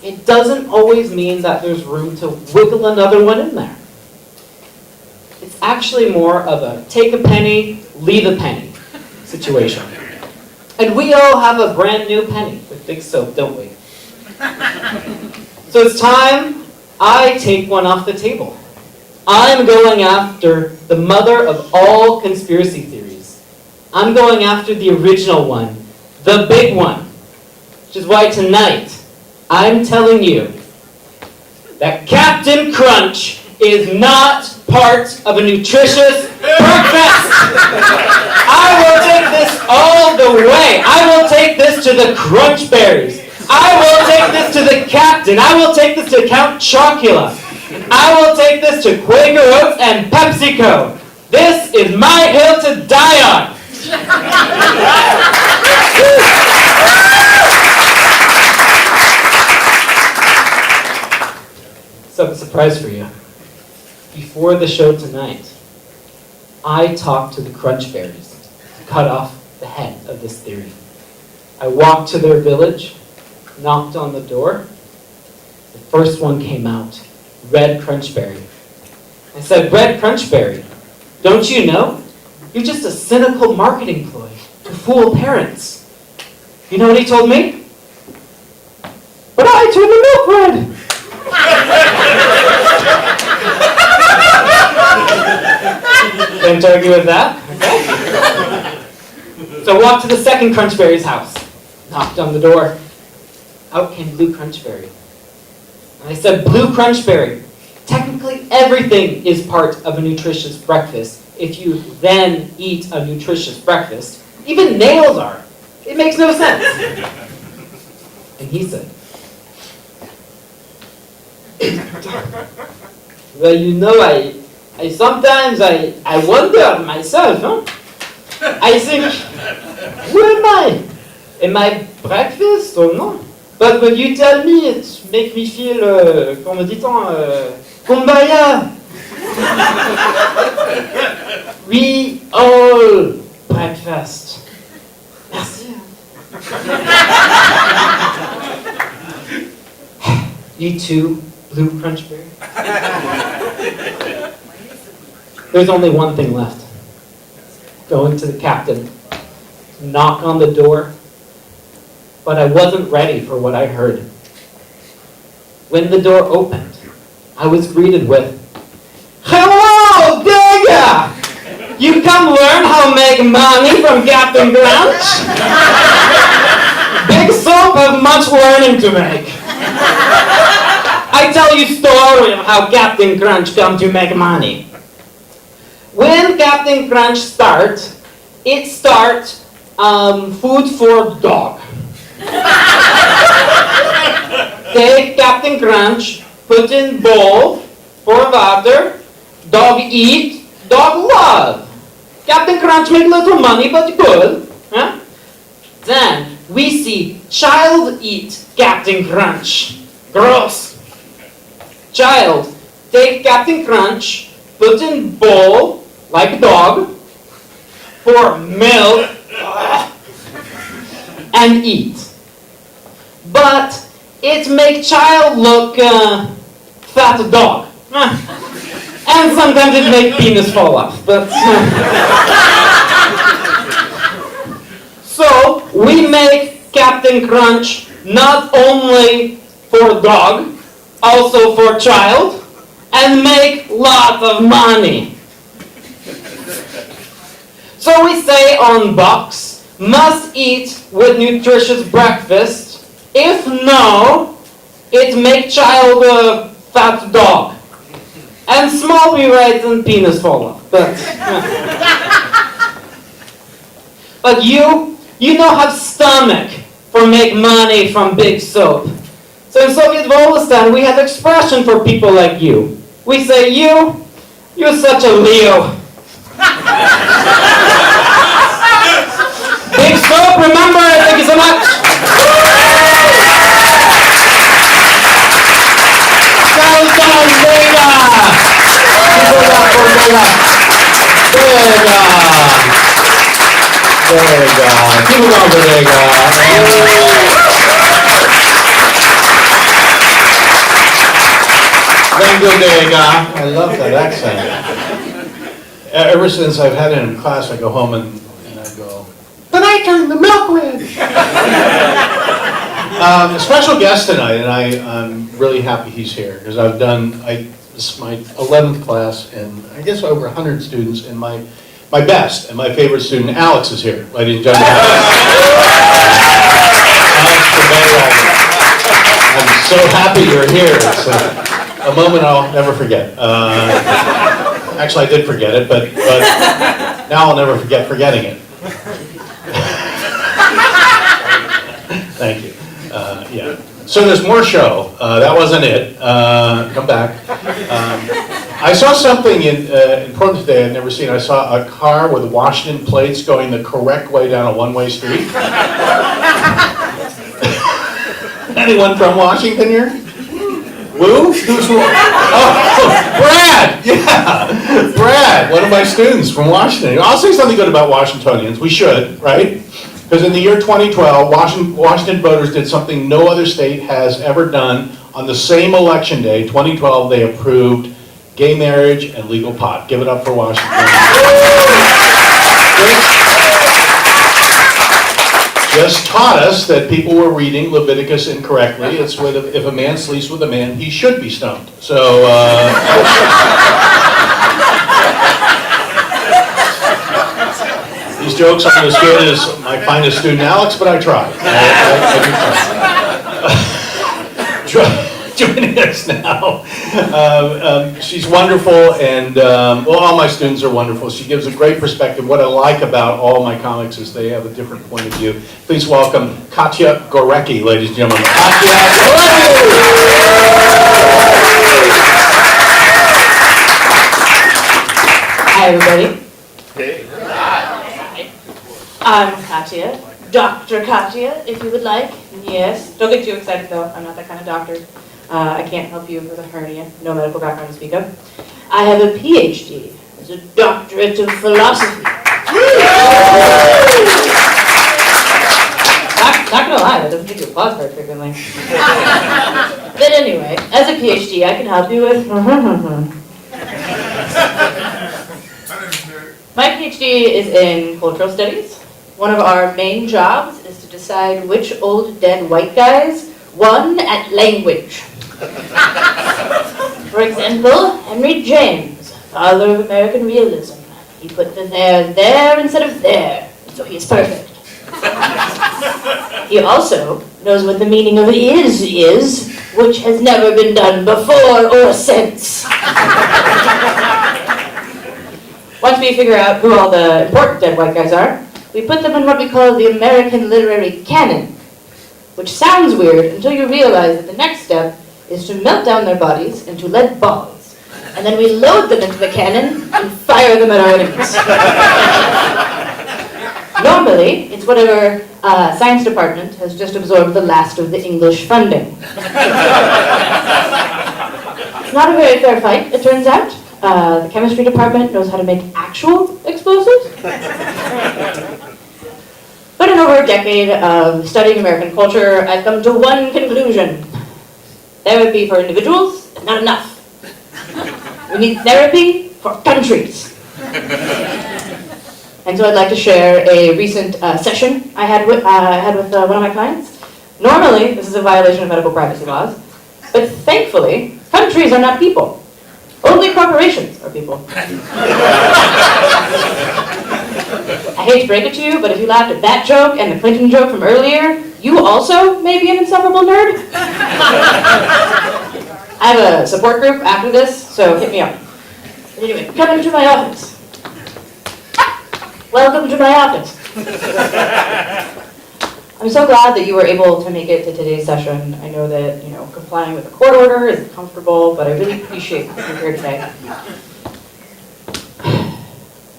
it doesn't always mean that there's room to wiggle another one in there. It's actually more of a take a penny, leave a penny situation. And we all have a brand new penny with big soap, don't we? So it's time I take one off the table. I'm going after the mother of all conspiracy theories. I'm going after the original one, the big one. Which is why tonight, I'm telling you that Captain Crunch is not part of a nutritious breakfast. I will take this all the way. I will take this to the Crunch Berries. I will take this to the Captain. I will take this to Count Chocula. I will take this to Quaker Oats and PepsiCo. This is my hill to die on. So, a surprise for you. Before the show tonight, I talked to the Crunch Berries to cut off the head of this theory. I walked to their village, knocked on the door. The first one came out, Red Crunchberry. I said, Red Crunchberry, don't you know? You're just a cynical marketing ploy to fool parents. You know what he told me? But I turn the milk red. Didn't argue with that. Okay. So I walked to the second Crunchberry's house, knocked on the door. Out came Blue Crunchberry. And I said, Blue Crunchberry, technically everything is part of a nutritious breakfast if you then eat a nutritious breakfast. Even nails are. It makes no sense. And he said, well, you know, I sometimes I wonder myself, huh? I think, who am I? Am I breakfast or not? But when you tell me, it makes me feel, comment dit-on, kumbaya. We all breakfast. Merci. You too, Blue Crunchberry? There's only one thing left. Going to the captain, knock on the door, but I wasn't ready for what I heard. When the door opened, I was greeted with, hello, Digger! You come learn how to make money from Captain Crunch? Big Soap have much learning to make. I tell you story of how Captain Crunch come to make money. When Captain Crunch starts, it starts food for dog. Take Captain Crunch, put in bowl for water, dog eat, dog love. Captain Crunch make little money, but good. Huh? Then we see child eat Captain Crunch. Gross. Child, take Captain Crunch, put in bowl, like dog, pour milk, and eat. But it make child look fat dog. And sometimes it make penis fall off. But so we make Captain Crunch not only for dog, also for child, and make lots of money. So we say on box, must eat with nutritious breakfast. If no, it make child a fat dog. And small we write and penis fall off. But you don't have stomach for make money from Big Soap. So in Soviet Wolfson, we have expression for people like you. We say, you're such a Leo. Big Soap, remember it. Thank you so much. Well done, Vega. Keep it going, Vega. I love that accent. Ever since I've had it in class, I go home and I go, but I turned the milk red. A special guest tonight, and I'm really happy he's here, because this is my 11th class, and I guess over 100 students, and my best and my favorite student, Alex, is here, ladies and gentlemen. Alex, I'm so happy you're here. It's a moment I'll never forget. Actually, I did forget it, but now I'll never forget forgetting it. Thank you. Yeah. So there's more show. That wasn't it. Come back. I saw something important today I'd never seen. I saw a car with Washington plates going the correct way down a one-way street. Anyone from Washington here? Woo? Who's who? Oh, Brad! Yeah! Brad, one of my students from Washington. I'll say something good about Washingtonians. We should, right? Because in the year 2012, Washington voters did something no other state has ever done. On the same election day, 2012, they approved gay marriage and legal pot. Give it up for Washington. Just taught us that people were reading Leviticus incorrectly. It's if a man sleeps with a man, he should be stoned. So, these jokes aren't as good as my finest student, Alex, but I try. I do try. Joining us now. She's wonderful, and well, all my students are wonderful. She gives a great perspective. What I like about all my comics is they have a different point of view. Please welcome Katya Gorecki, ladies and gentlemen. Katya Gorecki! Hi, everybody. Hey. Hi. I'm Katya. Dr. Katya, if you would like. Yes. Don't get too excited, though. I'm not that kind of doctor. I can't help you with a hernia. No medical background to speak of. I have a PhD. It's a doctorate of philosophy. Not gonna lie, that doesn't give you applause very frequently. But anyway, as a PhD, I can help you with... My PhD is in cultural studies. One of our main jobs is to decide which old dead white guys won at language. For example, Henry James, father of American realism. He put the there instead of there, so he is perfect. He also knows what the meaning of is, which has never been done before or since. Once we figure out who all the important dead white guys are, we put them in what we call the American literary canon, which sounds weird until you realize that the next step is to melt down their bodies into lead balls, and then we load them into the cannon and fire them at our enemies. Normally, it's whatever science department has just absorbed the last of the English funding. It's not a very fair fight, it turns out. The chemistry department knows how to make actual explosives. But in over a decade of studying American culture, I've come to one conclusion. Therapy for individuals is not enough. We need therapy for countries. And so I'd like to share a recent session I had with one of my clients. Normally, this is a violation of medical privacy laws, but thankfully, countries are not people. Only corporations are people. I hate to break it to you, but if you laughed at that joke and the Clinton joke from earlier, you also may be an insufferable nerd. I have a support group after this, so hit me up. Anyway, come into my office. Welcome to my office. I'm so glad that you were able to make it to today's session. I know that, complying with a court order isn't comfortable, but I really appreciate that you're here today.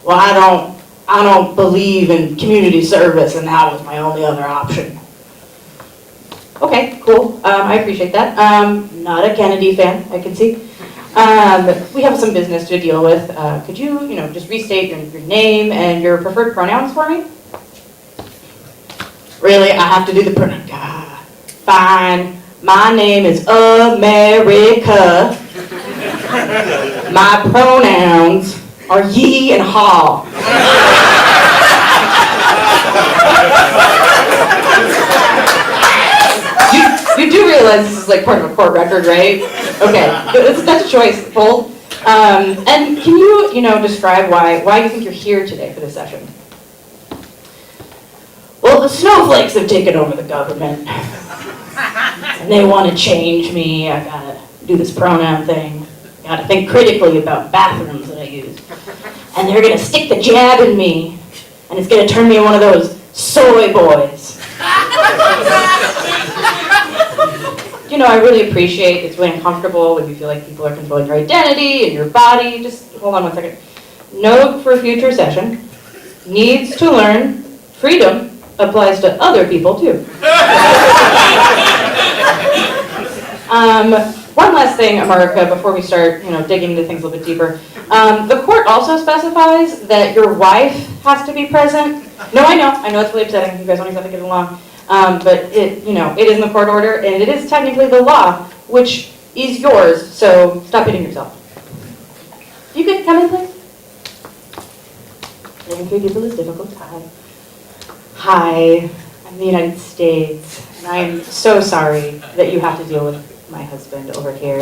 Well, I don't believe in community service, and that was my only other option. Okay, cool. I appreciate that. Not a Kennedy fan, I can see. We have some business to deal with. Could you, just restate your name and your preferred pronouns for me? Really, I have to do the pronoun. Fine. My name is America. My pronouns are ye and haw. You do realize this is like part of a court record, right? Okay, that's a choice, bold. And can you describe why you think you're here today for this session? Well, the snowflakes have taken over the government. And they want to change me. I gotta do this pronoun thing. Gotta think critically about bathrooms that I use. And they're gonna stick the jab in me. And it's gonna turn me into one of those soy boys. I really appreciate it's really uncomfortable when you feel like people are controlling your identity and your body. Just hold on one second. Note for a future session, needs to learn, freedom applies to other people too. One last thing, America, before we start digging into things a little bit deeper. The court also specifies that your wife has to be present. No, I know it's really upsetting. You guys don't exactly get along. But it is in the court order, and it is technically the law, which is yours, so stop hitting yourself. You could come in, please. Living through people is difficult. Hi, I'm the United States, and I'm so sorry that you have to deal with my husband over here.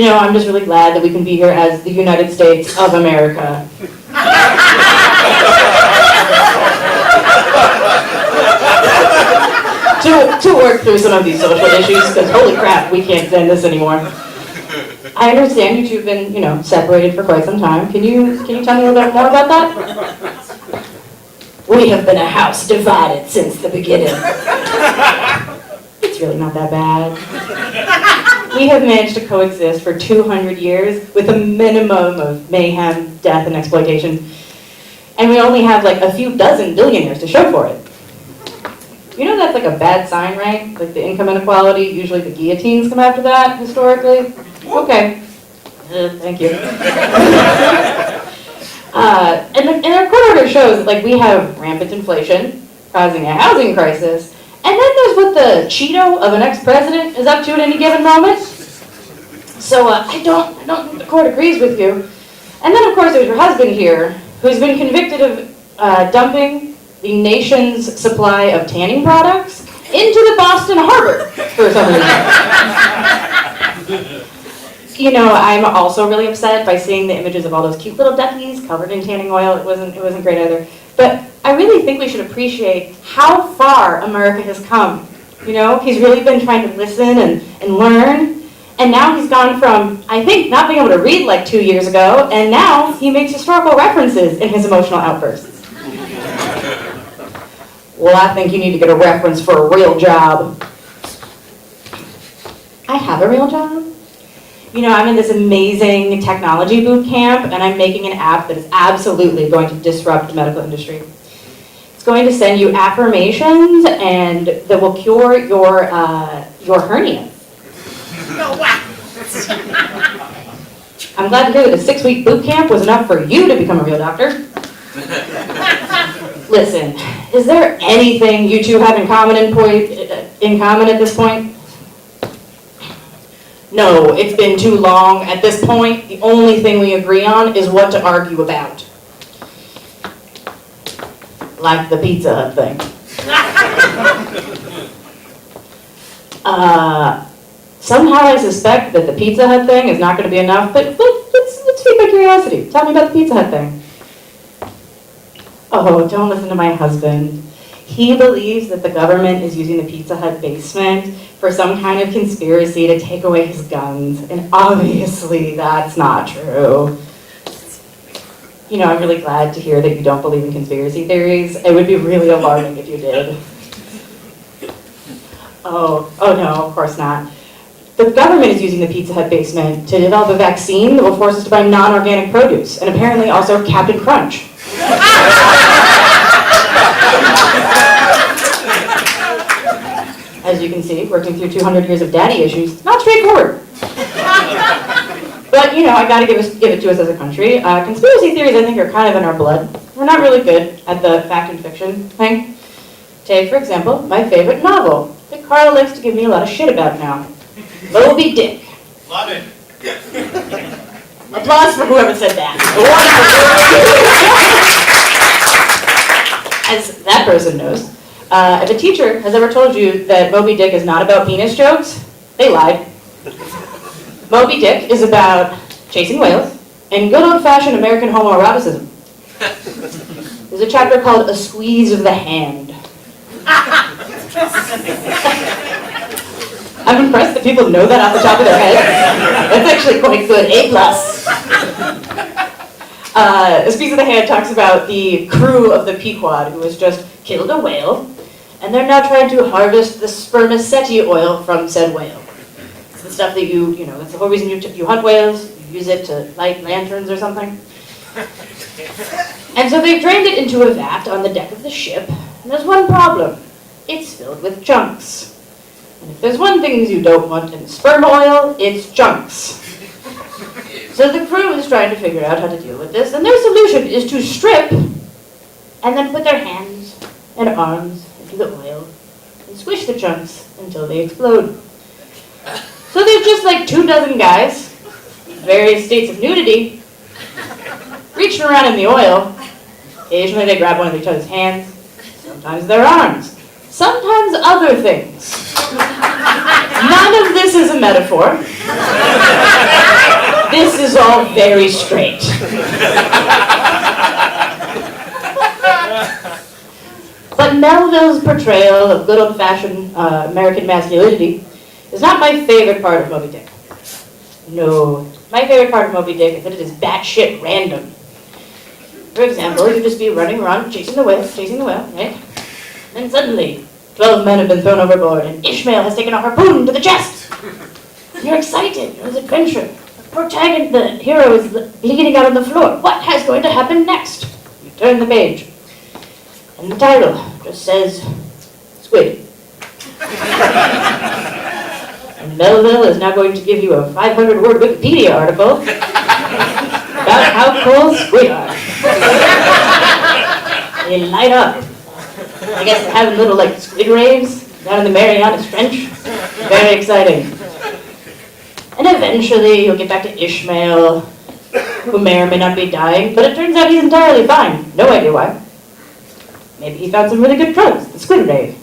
I'm just really glad that we can be here as the United States of America. To work through some of these social issues, because holy crap, we can't stand this anymore. I understand you two have been, separated for quite some time. Can you tell me a little bit more about that? We have been a house divided since the beginning. It's really not that bad. We have managed to coexist for 200 years with a minimum of mayhem, death, and exploitation. And we only have like a few dozen billionaires to show for it. That's like a bad sign, right? Like the income inequality, usually the guillotines come after that, historically. Okay. Thank you. And our court order shows that we have rampant inflation, causing a housing crisis, and then there's what the Cheeto of an ex-president is up to at any given moment. So I don't think the court agrees with you. And then of course there's your husband here, who's been convicted of dumping the nation's supply of tanning products into the Boston Harbor for some reason. I'm also really upset by seeing the images of all those cute little duckies covered in tanning oil. It wasn't great either. But I really think we should appreciate how far America has come. He's really been trying to listen and learn. And now he's gone from, I think, not being able to read like 2 years ago, and now he makes historical references in his emotional outbursts. Well, I think you need to get a reference for a real job. I have a real job. I'm in this amazing technology boot camp, and I'm making an app that is absolutely going to disrupt the medical industry. It's going to send you affirmations, and that will cure your hernia. I'm glad to hear that a 6-week boot camp was enough for you to become a real doctor. Listen, is there anything you two have in common at this point? No, it's been too long. At this point, the only thing we agree on is what to argue about. Like the Pizza Hut thing. Somehow I suspect that the Pizza Hut thing is not going to be enough, but let's feed my curiosity. Tell me about the Pizza Hut thing. Oh, don't listen to my husband. He believes that the government is using the Pizza Hut basement for some kind of conspiracy to take away his guns, and obviously that's not true. I'm really glad to hear that you don't believe in conspiracy theories. It would be really alarming if you did. Oh no, of course not. The government is using the Pizza Hut basement to develop a vaccine that will force us to buy non-organic produce, and apparently also Captain Crunch. As you can see, working through 200 years of daddy issues, not straightforward. But, I gotta give it to us as a country. Conspiracy theories, I think, are kind of in our blood. We're not really good at the fact and fiction thing. Take, for example, my favorite novel that Carla likes to give me a lot of shit about now. Moby Dick. Love it. Applause for whoever said that. As that person knows, if a teacher has ever told you that Moby Dick is not about penis jokes, they lied. Moby Dick is about chasing whales and good old-fashioned American homoeroticism. There's a chapter called A Squeeze of the Hand. I'm impressed that people know that off the top of their head. That's actually quite good. A+. A Squeeze of the Hand talks about the crew of the Pequod who has just killed a whale, and they're now trying to harvest the spermaceti oil from said whale. It's the stuff that that's the whole reason you hunt whales. You use it to light lanterns or something. And so they've drained it into a vat on the deck of the ship, and there's one problem. It's filled with chunks. And if there's one thing you don't want in sperm oil, it's chunks. So the crew is trying to figure out how to deal with this, and their solution is to strip and then put their hands and arms into the oil and squish the chunks until they explode. So there's just like 24 guys, various states of nudity, reaching around in the oil. Occasionally they grab one of each other's hands, sometimes their arms, sometimes other things. None of this is a metaphor. This is all very straight. But Melville's portrayal of good old-fashioned American masculinity is not my favorite part of Moby Dick. No, my favorite part of Moby Dick is that it is batshit random. For example, you'd just be running around chasing the whale, right? And suddenly, 12 men have been thrown overboard, and Ishmael has taken a harpoon to the chest. You're excited, there's adventure. The hero is bleeding out on the floor. What is going to happen next? You turn the page, and the title just says, Squid. And Melville is now going to give you a 500-word Wikipedia article about how cool squid are. They light up. I guess they're having little squid raves down in the Marianas Trench. Very exciting. And eventually you'll get back to Ishmael, who may or may not be dying, but it turns out he's entirely fine. No idea why. Maybe he found some really good drugs, the squid rave.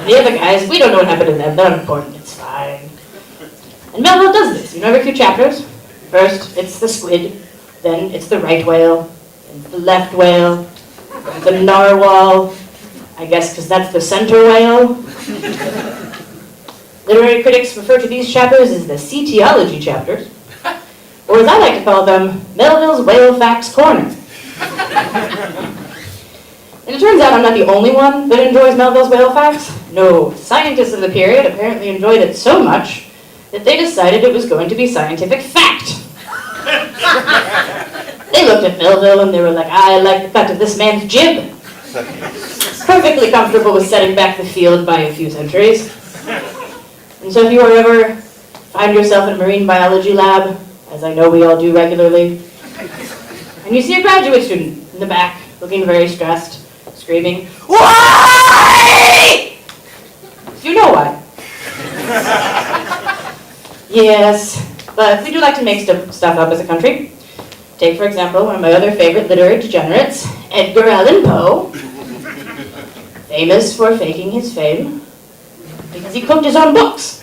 The other guys, we don't know what happened to them. They're unimportant. It's fine. And Melville does this, every few chapters. First, it's the squid. Then it's the right whale. And the left whale. The narwhal. I guess because that's the center whale. Literary critics refer to these chapters as the cetiology chapters. Or as I like to call them, Melville's Whale Facts Corner. And it turns out I'm not the only one that enjoys Melville's Whale Facts. No, scientists of the period apparently enjoyed it so much that they decided it was going to be scientific fact. They looked at Melville and they were like, I like the cut of this man's jib. Perfectly comfortable with setting back the field by a few centuries. And so if you ever find yourself in a marine biology lab, as I know we all do regularly, and you see a graduate student in the back looking very stressed, screaming, "Why?" You know why. Yes, but we do like to make stuff up as a country. Take, for example, one of my other favorite literary degenerates, Edgar Allan Poe, famous for faking his fame because he cooked his own books.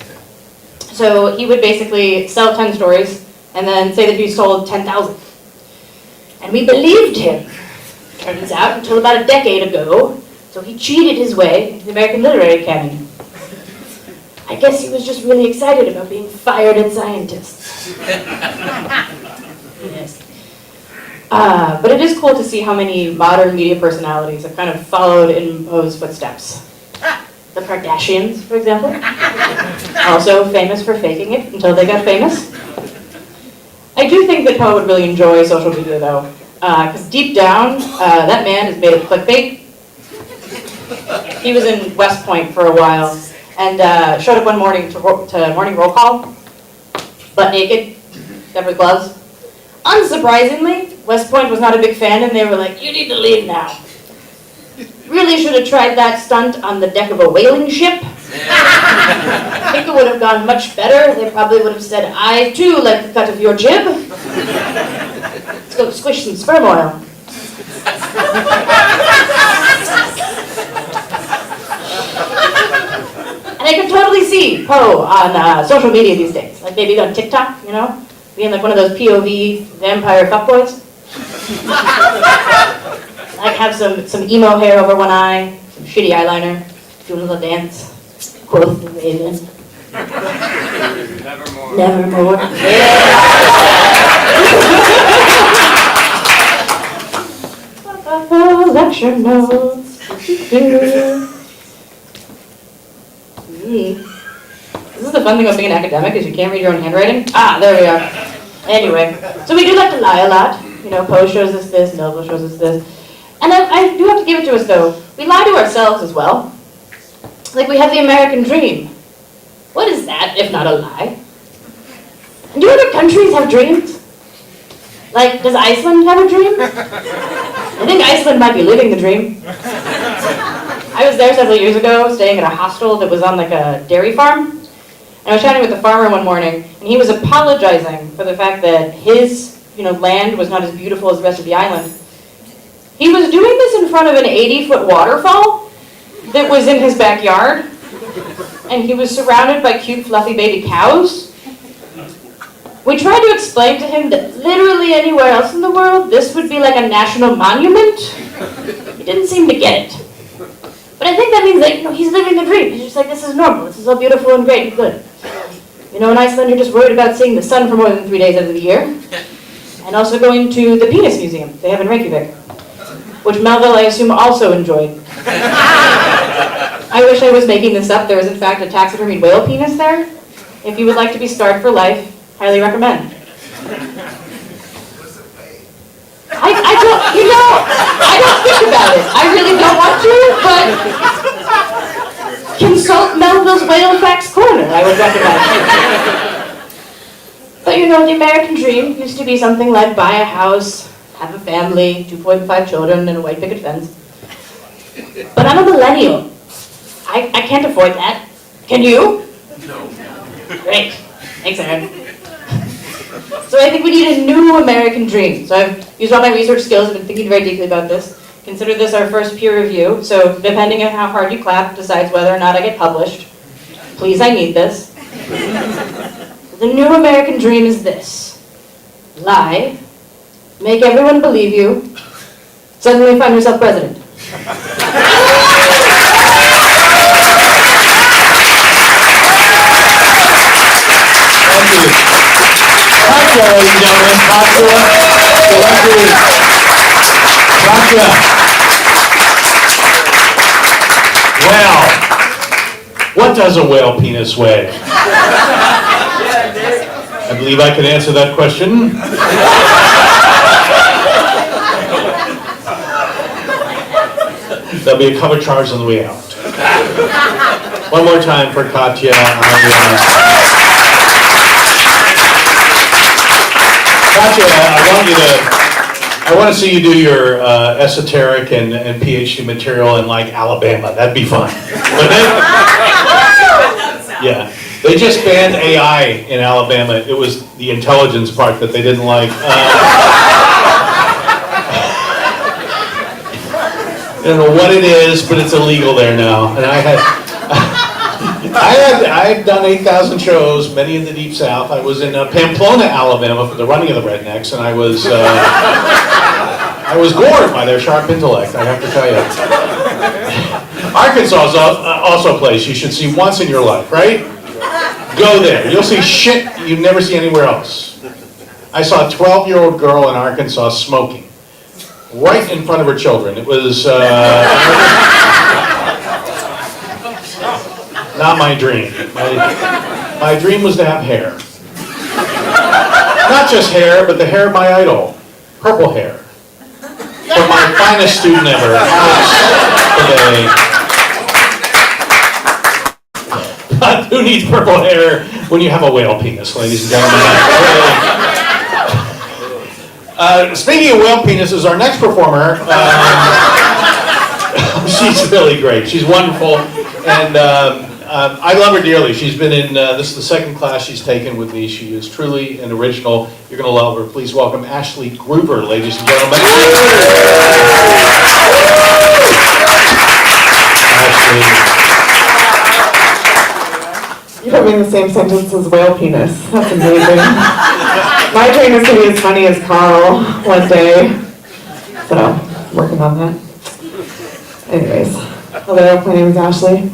So he would basically sell 10 stories and then say that he sold 10,000. And we believed him, turns out, until about a decade ago. So he cheated his way into the American literary canon. I guess he was just really excited about being fired at scientists. Yes. But it is cool to see how many modern media personalities have kind of followed in Poe's footsteps. The Kardashians, for example, also famous for faking it until they got famous. I do think that Poe would really enjoy social media, though, because deep down, that man is made of clickbait. He was in West Point for a while and showed up one morning to morning roll call, butt naked, except for gloves. Unsurprisingly, West Point was not a big fan, and they were like, "You need to leave now." Really should have tried that stunt on the deck of a whaling ship. I think it it would have gone much better. They probably would have said, I too like the cut of your jib. Let's go squish some sperm oil. And I could totally see Poe on social media these days. Like maybe on TikTok, you know? Being like one of those POV vampire fuckboys. Like have some emo hair over one eye, some shitty eyeliner, do a little dance, quote the raven. Nevermore. Nevermore. Yeah. Lecture notes. This is the fun thing about being an academic is you can't read your own handwriting. Ah, there we are. Anyway, so we do like to lie a lot. You know, Poe shows us this, Melville shows us this. And I do have to give it to us though, we lie to ourselves as well. Like we have the American dream. What is that if not a lie? And do other countries have dreams? Like, does Iceland have a dream? I think Iceland might be living the dream. I was there several years ago, staying at a hostel that was on like a dairy farm. And I was chatting with the farmer one morning, and he was apologizing for the fact that his, land was not as beautiful as the rest of the island. He was doing this in front of an 80-foot waterfall that was in his backyard, and he was surrounded by cute, fluffy baby cows. We tried to explain to him that literally anywhere else in the world, this would be like a national monument. He didn't seem to get it. But I think that means that, he's living the dream. He's just like, this is normal. This is all beautiful and great and good. In Iceland, you're just worried about seeing the sun for more than 3 days out of the year. And also going to the penis museum they have in Reykjavik, which Melville, I assume, also enjoyed. I wish I was making this up. There is, in fact, a taxidermied whale penis there. If you would like to be scarred for life, highly recommend. I don't think about it. I really don't want to, but consult Melville's Whale Facts Corner, I would recommend. But the American dream used to be something like buy a house, have a family, 2.5 children, and a white picket fence. But I'm a millennial. I can't afford that. Can you? No. Great. Thanks, Aaron. So I think we need a new American dream. So I've used all my research skills, I've been thinking very deeply about this. Consider this our first peer review, so depending on how hard you clap decides whether or not I get published. Please, I need this. The new American dream is this. Lie, make everyone believe you, suddenly find yourself president. Thank you. Katya, ladies and gentlemen. Katya. Well, what does a whale penis weigh? I believe I can answer that question. There'll be a cover charge on the way out. One more time for Katya. Katya, I want to see you do your esoteric and PhD material in like Alabama. That'd be fun. Wouldn't it? Yeah. They just banned AI in Alabama. It was the intelligence part that they didn't like. I don't know what it is, but it's illegal there now. And I've done 8,000 shows, many in the Deep South. I was in Pamplona, Alabama for the Running of the Rednecks, and I was gored by their sharp intellect, I have to tell you. Arkansas is also a place you should see once in your life, right? Go there. You'll see shit you never see anywhere else. I saw a 12-year-old girl in Arkansas smoking right in front of her children. It was not my dream. My dream was to have hair. Not just hair, but the hair of my idol. Purple hair. From my finest student ever. Today. But who needs purple hair when you have a whale penis, ladies and gentlemen? Speaking of whale penises, our next performer, she's really great. She's wonderful, and I love her dearly. She's been in, this is the second class she's taken with me. She is truly an original. You're going to love her. Please welcome Ashley Gruber, ladies and gentlemen. Ashley. You put me in the same sentence as whale penis. That's amazing. My dream is to be as funny as Carl one day. So, working on that. Anyways, hello, my name is Ashley.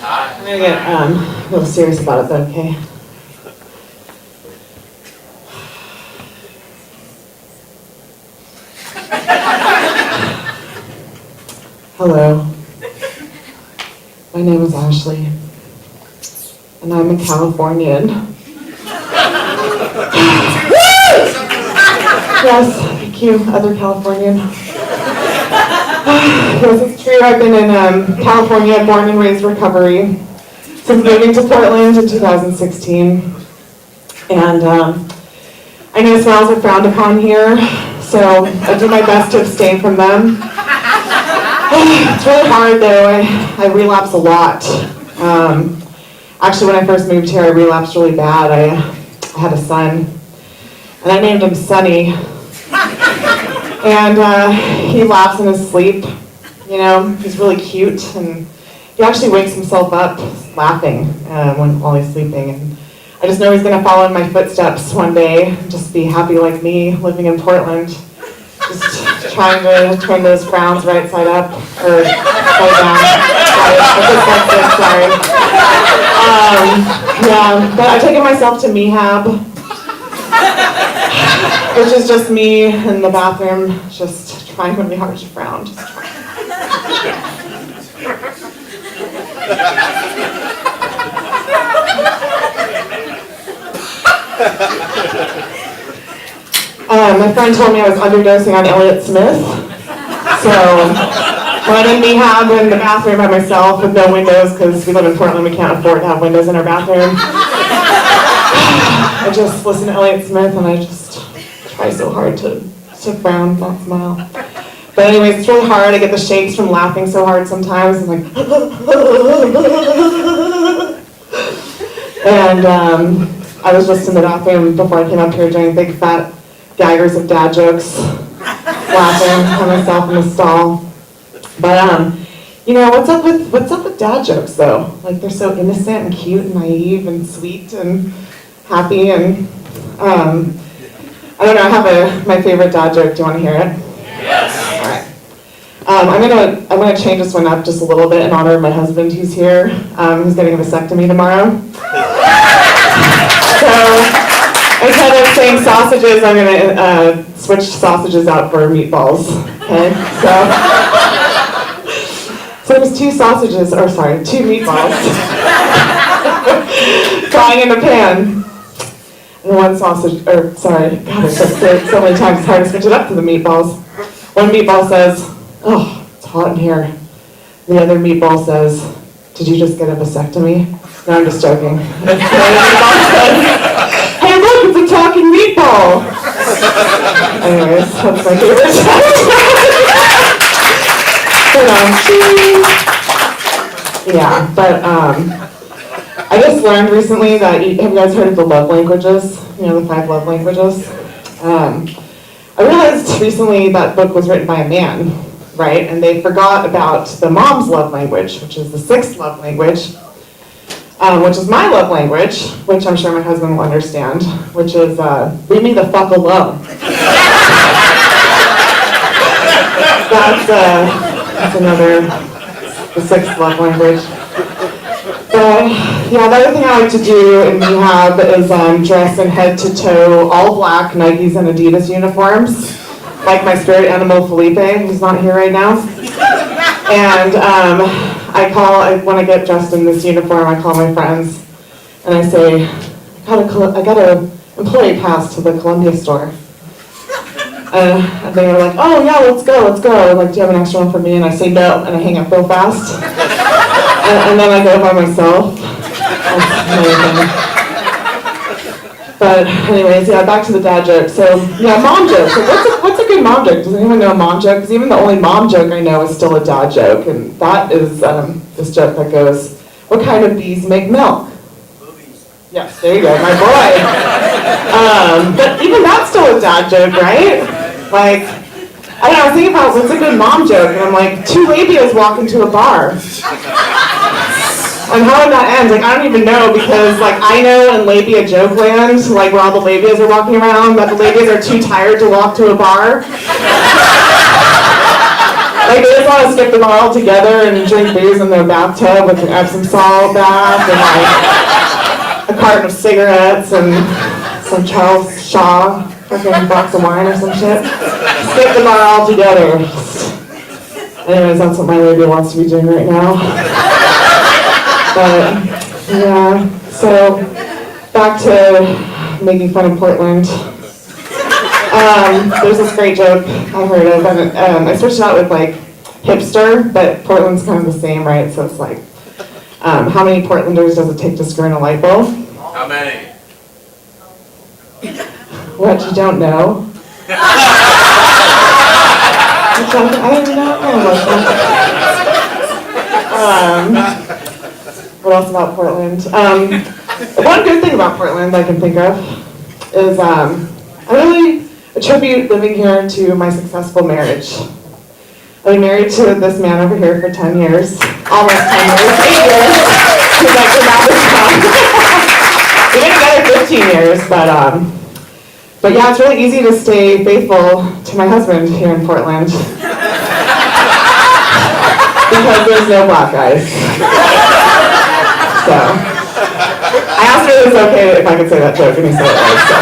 I'm gonna get a little serious about it though, okay? Hello. My name is Ashley. And I'm a Californian. Yes, thank you, other Californian. Yes, it's true, I've been in California, born and raised recovery, since moving to Portland in 2016. And I know smiles are frowned upon here, so I do my best to abstain from them. It's really hard though, I relapse a lot. Actually, when I first moved here, I relapsed really bad. I had a son, and I named him Sonny. And he laughs in his sleep. You know, he's really cute, and he actually wakes himself up laughing while he's sleeping. And I just know he's going to follow in my footsteps one day, just be happy like me, living in Portland, just trying to turn those frowns right side up, or side down. Sorry. Yeah, but I've taken myself to Mehab, which is just me in the bathroom, just trying really hard to frown. Just trying. My friend told me I was underdosing on Elliott Smith, so when I'm in Mehab in the bathroom by myself with no windows, because we live in Portland, we can't afford to have windows in our bathroom. I just listen to Elliott Smith and I just try so hard to frown, not smile. But anyways, it's really hard. I get the shakes from laughing so hard sometimes. I'm like, and I was just in the bathroom before I came up here doing big fat gaggers of dad jokes, laughing at myself in the stall. But you know, what's up with dad jokes though? Like they're so innocent and cute and naive and sweet and happy and I don't know. I have my favorite dad joke. Do you want to hear it? Yes. All right. I'm gonna change this one up just a little bit in honor of my husband who's here. He's getting a vasectomy tomorrow. So instead of saying sausages, I'm gonna switch sausages out for meatballs. Okay. So there's two meatballs frying in a pan. And one sausage, God, I said it so many times, it's hard to switch it up to the meatballs. One meatball says, "Oh, it's hot in here." The other meatball says, "Did you just get a vasectomy?" No, I'm just joking. The other meatball says, "Hey look, it's a talking meatball." Anyways, that's my favorite. Yeah, but I just learned recently that, have you guys heard of the love languages? You know, the 5 love languages? I realized recently that book was written by a man, right? And they forgot about the mom's love language, which is the 6th love language, which is my love language, which I'm sure my husband will understand, which is, leave me the fuck alone. That's another, the 6th love language. But yeah, the other thing I like to do in Mehab is dress in head to toe, all black Nikes and Adidas uniforms, like my spirit animal Felipe, who's not here right now. And when I get dressed in this uniform, I call my friends and I say, I got a employee pass to the Columbia store. And they were like, "Oh yeah, let's go. Like, do you have an extra one for me?" And I say no, and I hang up real fast. And then I go by myself. But anyways, yeah, back to the dad joke. So yeah, mom joke. So what's a good mom joke? Does anyone know a mom joke? Because even the only mom joke I know is still a dad joke, and that is this joke that goes, What kind of bees make milk? Yes, there you go, my boy. But even that's still a dad joke, right? Like, I don't know, I was thinking about what's a good mom joke, and I'm like, two labias walk into a bar. And how would that end? Like, I don't even know, because like I know in labia joke land, like where all the labias are walking around, that the labias are too tired to walk to a bar. Like they just want to skip the bar altogether and drink booze in their bathtub with an Epsom salt bath and like a carton of cigarettes and some Charles Shaw fucking box of wine or some shit. Skip the bar altogether. Anyways, that's what my labia wants to be doing right now. But yeah, so back to making fun of Portland. There's this great joke I heard of, and I switched it out with like hipster, but Portland's kind of the same, right? So it's like, how many Portlanders does it take to screw in a light bulb? How many? What, you don't know? I don't know about that. What else about Portland? One good thing about Portland I can think of is I really attribute living here to my successful marriage. I've been married to this man over here for 10 years, almost 10 years, 8 years, because I came out this time. We've been together 15 years, but yeah, it's really easy to stay faithful to my husband here in Portland. Because there's no black guys. So, I asked her if it was okay if I could say that joke, and he said it was, so.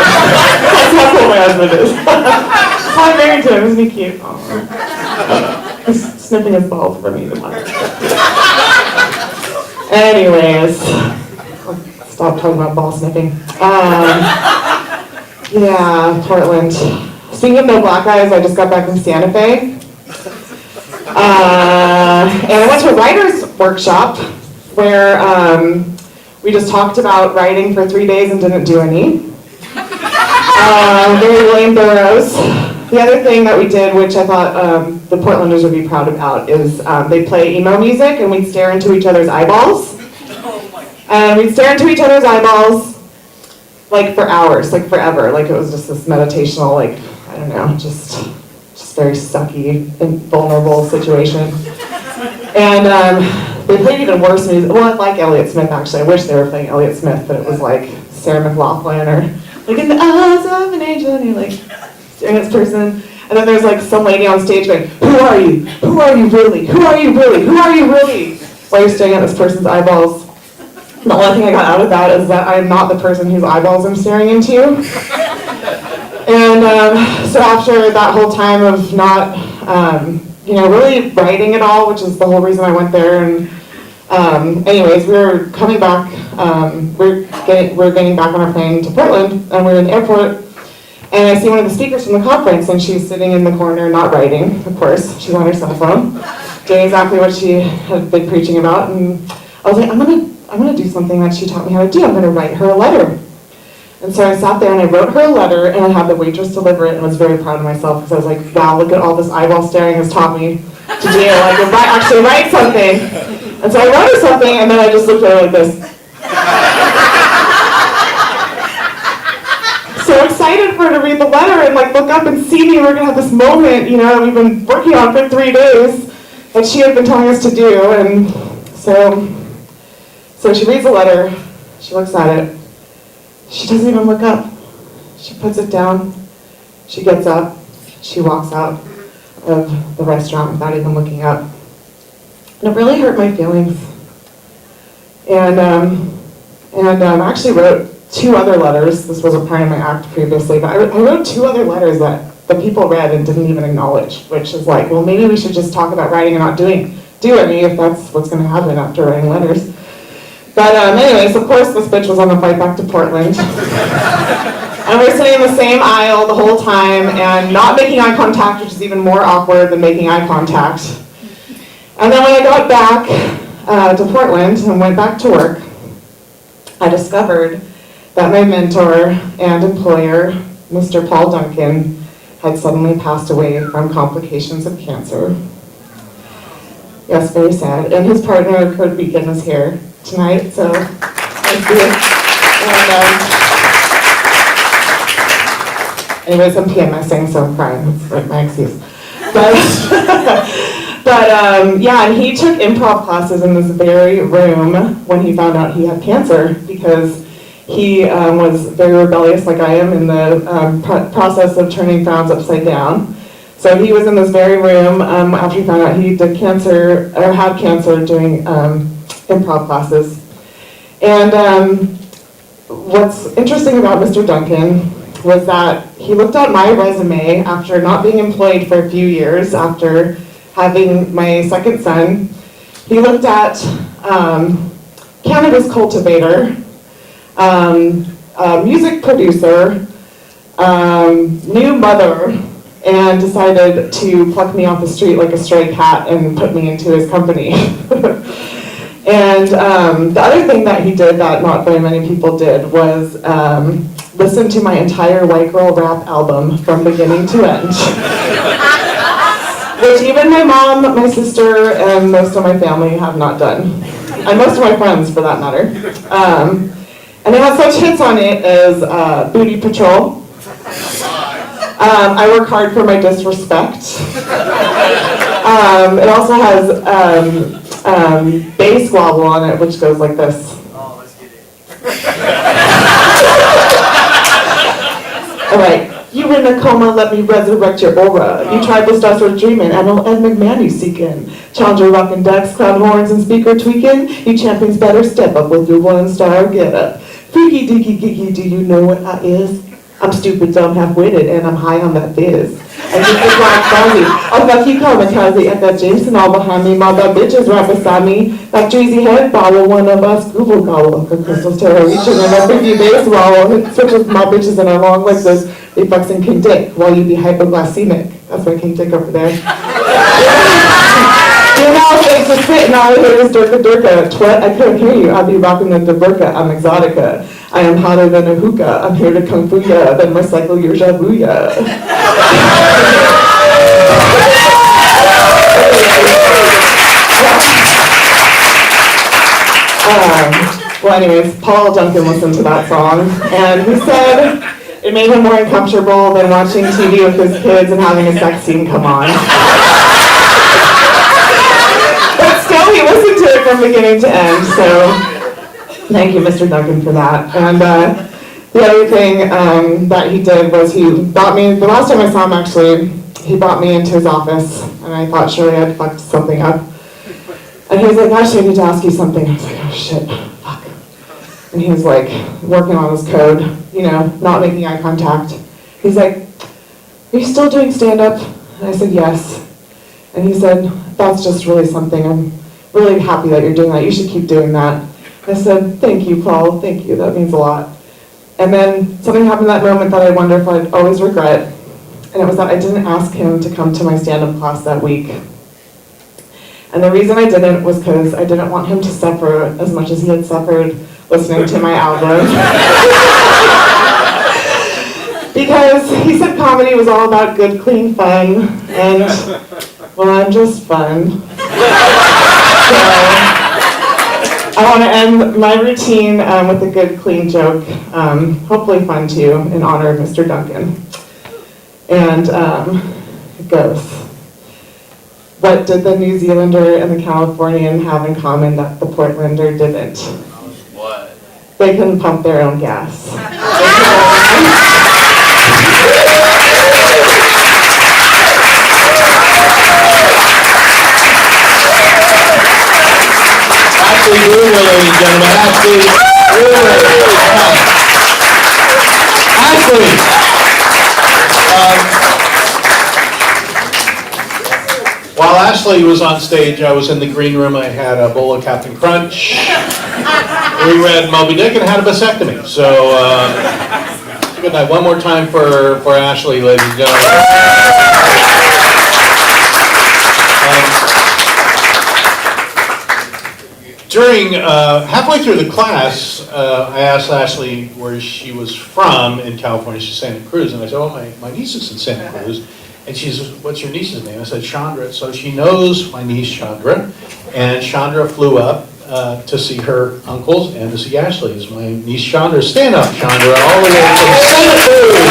That's how cool my husband is. I'm married to him, isn't he cute? Aww. He's sniffing his balls for me tomorrow. Anyways, stop talking about ball sniffing. Yeah, Portland. Speaking of no black guys, I just got back from Santa Fe. And I went to a writer's workshop where we just talked about writing for 3 days and didn't do any. Very William Burroughs. The other thing that we did, which I thought the Portlanders would be proud about, is they play emo music and we'd stare into each other's eyeballs. And we'd stare into each other's eyeballs like for hours, like forever. Like it was just this meditational, like, I don't know, just very sucky and vulnerable situation. And they played even worse music. Well, like Elliott Smith, actually. I wish they were playing Elliott Smith, but it was like Sarah McLachlan or like in the eyes of an angel, and you're like staring at this person. And then there's like some lady on stage going, "Who are you? Who are you really? Who are you really? Who are you really?" While you're staring at this person's eyeballs. The only thing I got out of that is that I'm not the person whose eyeballs I'm staring into. And so after that whole time of not, really writing at all, which is the whole reason I went there, and anyways, we were coming back, we're getting back on our plane to Portland, and we're in the airport, and I see one of the speakers from the conference, and she's sitting in the corner not writing, of course, she's on her cell phone, doing exactly what she had been preaching about, and I was like, I'm gonna do something that she taught me how to do. I'm gonna write her a letter. And so I sat there and I wrote her a letter, and I had the waitress deliver it, and was very proud of myself because I was like, wow, look at all this eyeball staring has taught me to do. I can actually write something. And so I wrote her something, and then I just looked at her like this. So excited for her to read the letter and like look up and see me. We're gonna have this moment, that we've been working on for 3 days that she had been telling us to do. And so she reads the letter, she looks at it. She doesn't even look up. She puts it down, she gets up, she walks out of the restaurant without even looking up. And it really hurt my feelings. And I actually wrote 2 other letters. This wasn't part of my act previously, but I wrote 2 other letters that the people read and didn't even acknowledge, which is like, well, maybe we should just talk about writing and not do any if that's what's going to happen after writing letters. But anyways, of course, this bitch was on the flight back to Portland. And we're sitting in the same aisle the whole time and not making eye contact, which is even more awkward than making eye contact. And then when I got back to Portland and went back to work, I discovered that my mentor and employer, Mr. Paul Duncan, had suddenly passed away from complications of cancer. Yes, very sad. And his partner, Kurt Beacon, is here. tonight, so thank you. And, anyways, I'm PMSing, so I'm crying. That's my excuse. Yeah, and he took improv classes in this very room when he found out he had cancer, because he was very rebellious like I am in the process of turning frowns upside down. So he was in this very room after he found out he did cancer, or had cancer, doing improv classes. And what's interesting about Mr. Duncan was that he looked at my resume after not being employed for a few years, after having my second son. He looked at cannabis cultivator, music producer, new mother, and decided to pluck me off the street like a stray cat and put me into his company. And the other thing that he did that not very many people did was listen to my entire white girl rap album from beginning to end. Which even my mom, my sister, and most of my family have not done. And most of my friends, for that matter. And it has such hits on it as Booty Patrol. I Work Hard for My Disrespect. It also has bass wobble on it, which goes like this. Oh, let's get it. All right. You in a coma, let me resurrect your aura. You tried to start sort of dreaming, and Ed McMahon you seeking. Challenger rockin' decks, cloud horns, and speaker tweaking. You champions better step up with your 1-star get up. Freaky deaky geeky, do you know what I is? I'm stupid, dumb, half-witted, and I'm high on that fizz. I just look like Fonzie. I've got you kamikaze at that Jameson all behind me. My bad bitches right beside me. Like Dreezy head follow, one of us Google gobble. Like Crystal's terror reaching and a freaky bass wallow. Switches my bitches in our long legs as they fucking King Dick while you be hypoglycemic. That's my King Dick over there. You know, thanks for spitting all I hear is Durka Durka. Twat, I couldn't hear you. I'll be rocking the burka. I'm exotica. I am hotter than a hookah. I'm here to kung fu ya, then recycle your javuya. Well, anyways, Paul Duncan listened to that song, and he said it made him more uncomfortable than watching TV with his kids and having a sex scene come on. But still, he listened to it from beginning to end, so thank you, Mr. Duncan, for that. And the other thing that he did was he brought me, the last time I saw him actually, he brought me into his office, and I thought surely I'd fucked something up. And he was like, actually, I need to ask you something. I was like, oh shit, fuck. And he was like, working on his code, you know, not making eye contact. He's like, are you still doing stand-up? And I said, yes. And he said, that's just really something. I'm really happy that you're doing that. You should keep doing that. I said, thank you, Paul, thank you, that means a lot. And then something happened that moment that I wonder if I'd always regret, and it was that I didn't ask him to come to my stand-up class that week. And the reason I didn't was because I didn't want him to suffer as much as he had suffered listening to my album. Because he said comedy was all about good, clean fun, and, well, I'm just fun. So, I want to end my routine with a good, clean joke, hopefully fun too, in honor of Mr. Duncan. And it goes, what did the New Zealander and the Californian have in common that the Portlander didn't? What? They couldn't pump their own gas. Ashley Brewer, ladies and gentlemen. Ashley Brewer. Ashley. While Ashley was on stage, I was in the green room. I had a bowl of Captain Crunch. We read Moby Dick and had a vasectomy. So, good night. One more time for Ashley, ladies and gentlemen. During, halfway through the class, I asked Ashley where she was from in California. She's Santa Cruz. And I said, oh, my niece is in Santa Cruz. And she says, what's your niece's name? I said, Chandra. So she knows my niece, Chandra. And Chandra flew up to see her uncles and to see Ashley. Is my niece Chandra. Stand up, Chandra, all the way from California.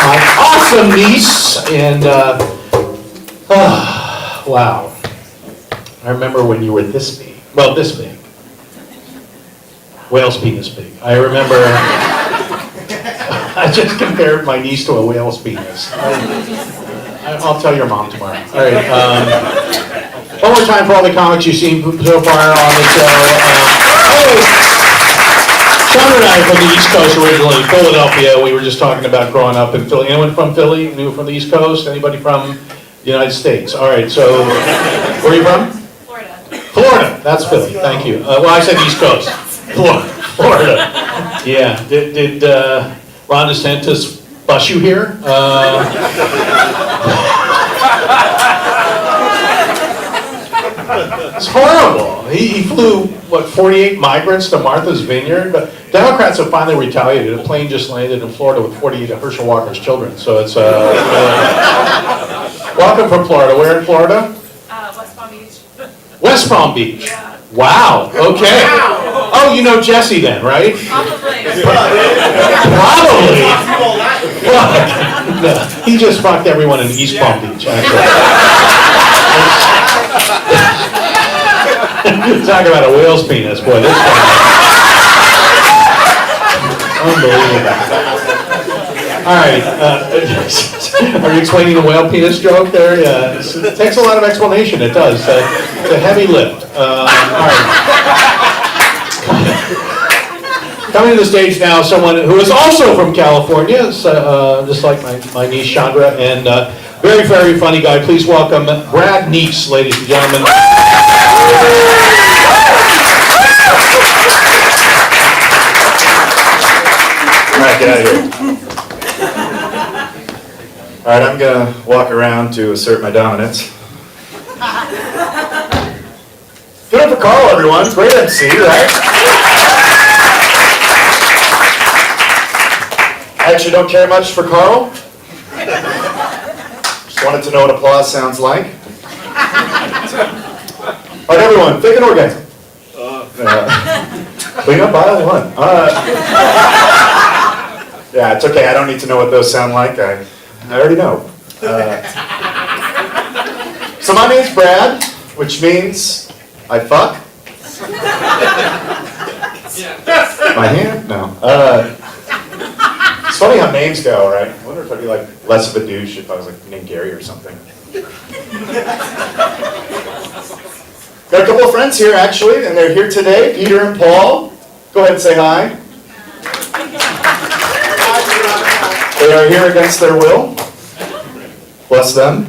My awesome niece, and wow. I remember when you were this big. Well, this big. Whale's penis big. I remember. I just compared my niece to a whale's penis. I'll tell your mom tomorrow. All right. One more time for all the comics you've seen so far on the show. Sean and I are from the East Coast originally, Philadelphia. We were just talking about growing up in Philly. Anyone from Philly? Anyone from the East Coast? Anybody from the United States? All right. So, where are you from? Florida. Florida. That's Philly. Thank you. Well, I said East Coast. Florida. Yeah. Did Ron DeSantis bus you here? It's horrible. He flew, 48 migrants to Martha's Vineyard? But Democrats have finally retaliated. A plane just landed in Florida with 48 of Herschel Walker's children. So it's, welcome from Florida. Where in Florida? West Palm Beach. West Palm Beach. Yeah. Wow, okay. Oh, you know Jesse then, right? Probably. Probably. Well, no, he just fucked everyone in East Palm Beach, actually. Talk about a whale's penis, boy, this guy. Unbelievable. All right, are you explaining the whale penis joke there? Yeah, it takes a lot of explanation, it does. It's a heavy lift. All right. Coming to the stage now, someone who is also from California, just like my niece Chandra, and very, very funny guy. Please welcome Brad Neese, ladies and gentlemen. All right, get out of here. All right, I'm gonna walk around to assert my dominance. Get up for Carl, everyone. Great MC, right? I actually don't care much for Carl. Just wanted to know what applause sounds like. All right, everyone, fake an orgasm. Clean up aisle one. Yeah, it's okay. I don't need to know what those sound like. I already know. So my name's Brad, which means I fuck. My hand? No. It's funny how names go, right? I wonder if I'd be like less of a douche if I was like named Gary or something. Got a couple of friends here actually, and they're here today, Peter and Paul. Go ahead and say hi. They are here against their will. Bless them.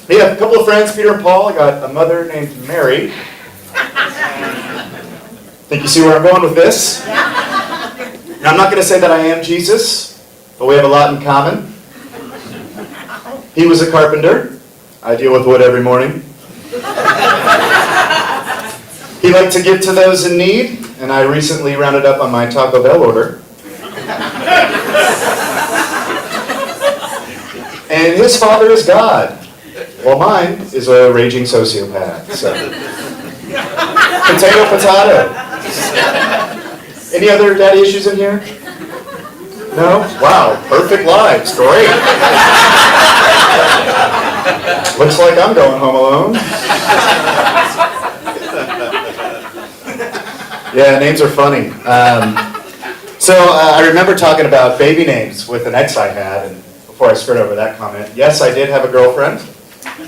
We have a couple of friends, Peter and Paul. I got a mother named Mary. Think you see where I'm going with this? Now, I'm not going to say that I am Jesus, but we have a lot in common. He was a carpenter. I deal with wood every morning. He liked to give to those in need, and I recently rounded up on my Taco Bell order. And his father is God, while mine is a raging sociopath. So, potato, potato. Any other daddy issues in here? No? Wow, perfect lives, great. Looks like I'm going home alone. Yeah, names are funny. I remember talking about baby names with an ex I had, and before I skirt over that comment, yes, I did have a girlfriend.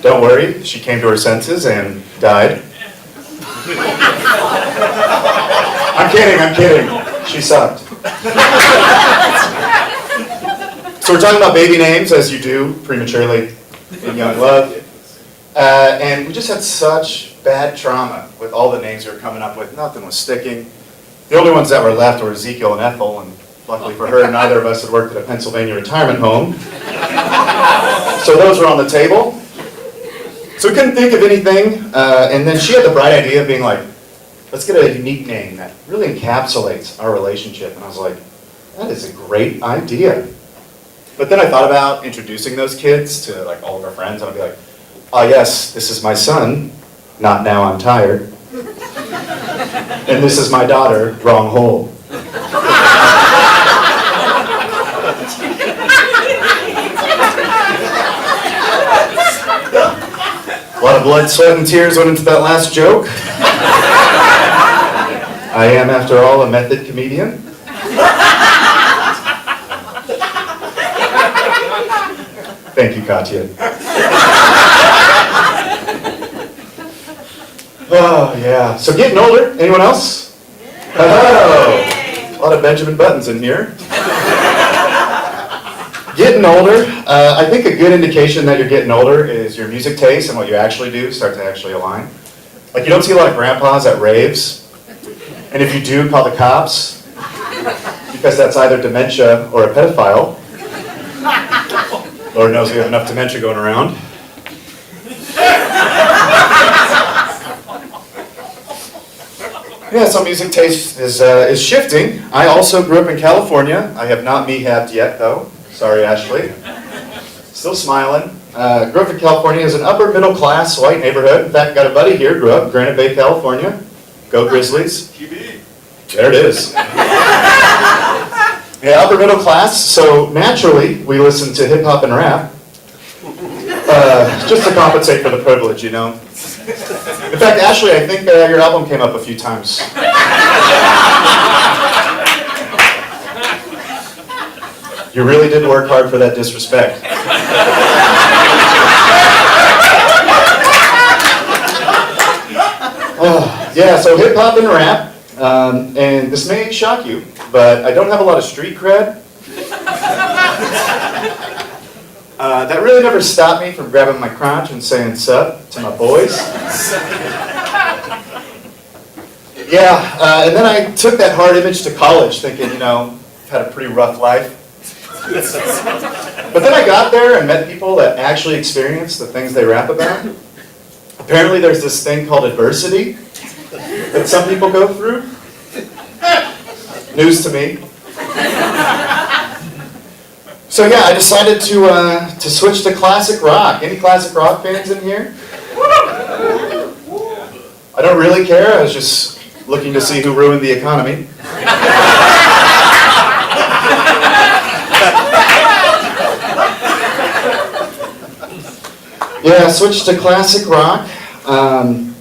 Don't worry, she came to her senses and died. I'm kidding. She sucked. So we're talking about baby names, as you do prematurely in young love. And we just had such bad trauma with all the names we were coming up with. Nothing was sticking. The only ones that were left were Ezekiel and Ethel, and luckily for her, neither of us had worked at a Pennsylvania retirement home. So those were on the table. So we couldn't think of anything, and then she had the bright idea of being like, let's get a unique name that really encapsulates our relationship. And I was like, that is a great idea. But then I thought about introducing those kids to like all of our friends, and I'd be like, Ah yes, this is my son, not now I'm tired. And this is my daughter, wrong hole. A lot of blood, sweat, and tears went into that last joke. I am, after all, a method comedian. Thank you, Katya. Oh, yeah. So getting older, anyone else? Oh, a lot of Benjamin Buttons in here. Getting older, I think a good indication that you're getting older is your music taste and what you actually do start to actually align. Like you don't see a lot of grandpas at raves, and if you do, call the cops, because that's either dementia or a pedophile. Lord knows we have enough dementia going around. Yeah, so music taste is shifting. I also grew up in California. I have not mehabbed yet, though. Sorry, Ashley. Still smiling. Grew up in California as an upper middle class white neighborhood. In fact, got a buddy here, grew up in Granite Bay, California. Go Grizzlies. QB. There it is. Yeah, upper middle class, so naturally we listen to hip hop and rap. Just to compensate for the privilege, you know. In fact, Ashley, I think your album came up a few times. You really did work hard for that disrespect. Yeah, so hip hop and rap, and this may shock you, but I don't have a lot of street cred. That really never stopped me from grabbing my crotch and saying sup to my boys. Yeah, and then I took that hard image to college thinking, you know, I've had a pretty rough life. But then I got there and met people that actually experienced the things they rap about. Apparently there's this thing called adversity that some people go through. News to me. So yeah, I decided to switch to classic rock. Any classic rock fans in here? I don't really care, I was just looking to see who ruined the economy. Yeah, I switched to classic rock. And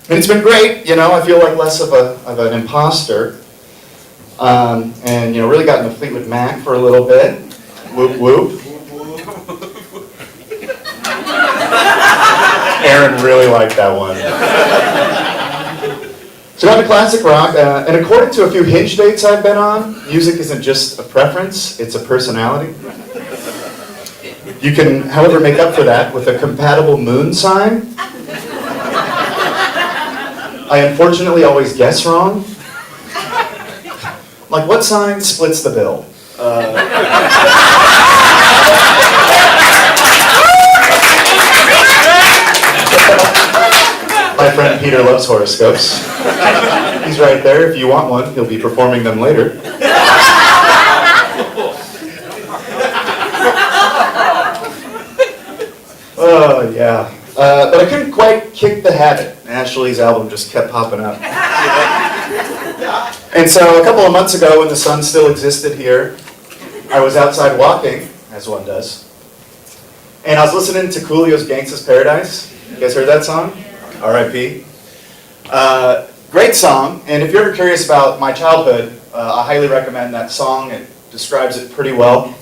it's been great, you know, I feel like less of an imposter. And, you know, really got into Fleetwood Mac for a little bit. Whoop whoop. Aaron really liked that one. So got to classic rock, and according to a few Hinge dates I've been on, music isn't just a preference, it's a personality. You can, however, make up for that with a compatible moon sign. I unfortunately always guess wrong. Like, what sign splits the bill? My friend Peter loves horoscopes. He's right there. If you want one, he'll be performing them later. Oh, yeah. But I couldn't quite kick the habit. Ashley's album just kept popping up. And so a couple of months ago, when the sun still existed here, I was outside walking, as one does, and I was listening to Coolio's Gangsta's Paradise. You guys heard that song? R.I.P. Great song, and if you're ever curious about my childhood, I highly recommend that song. It describes it pretty well.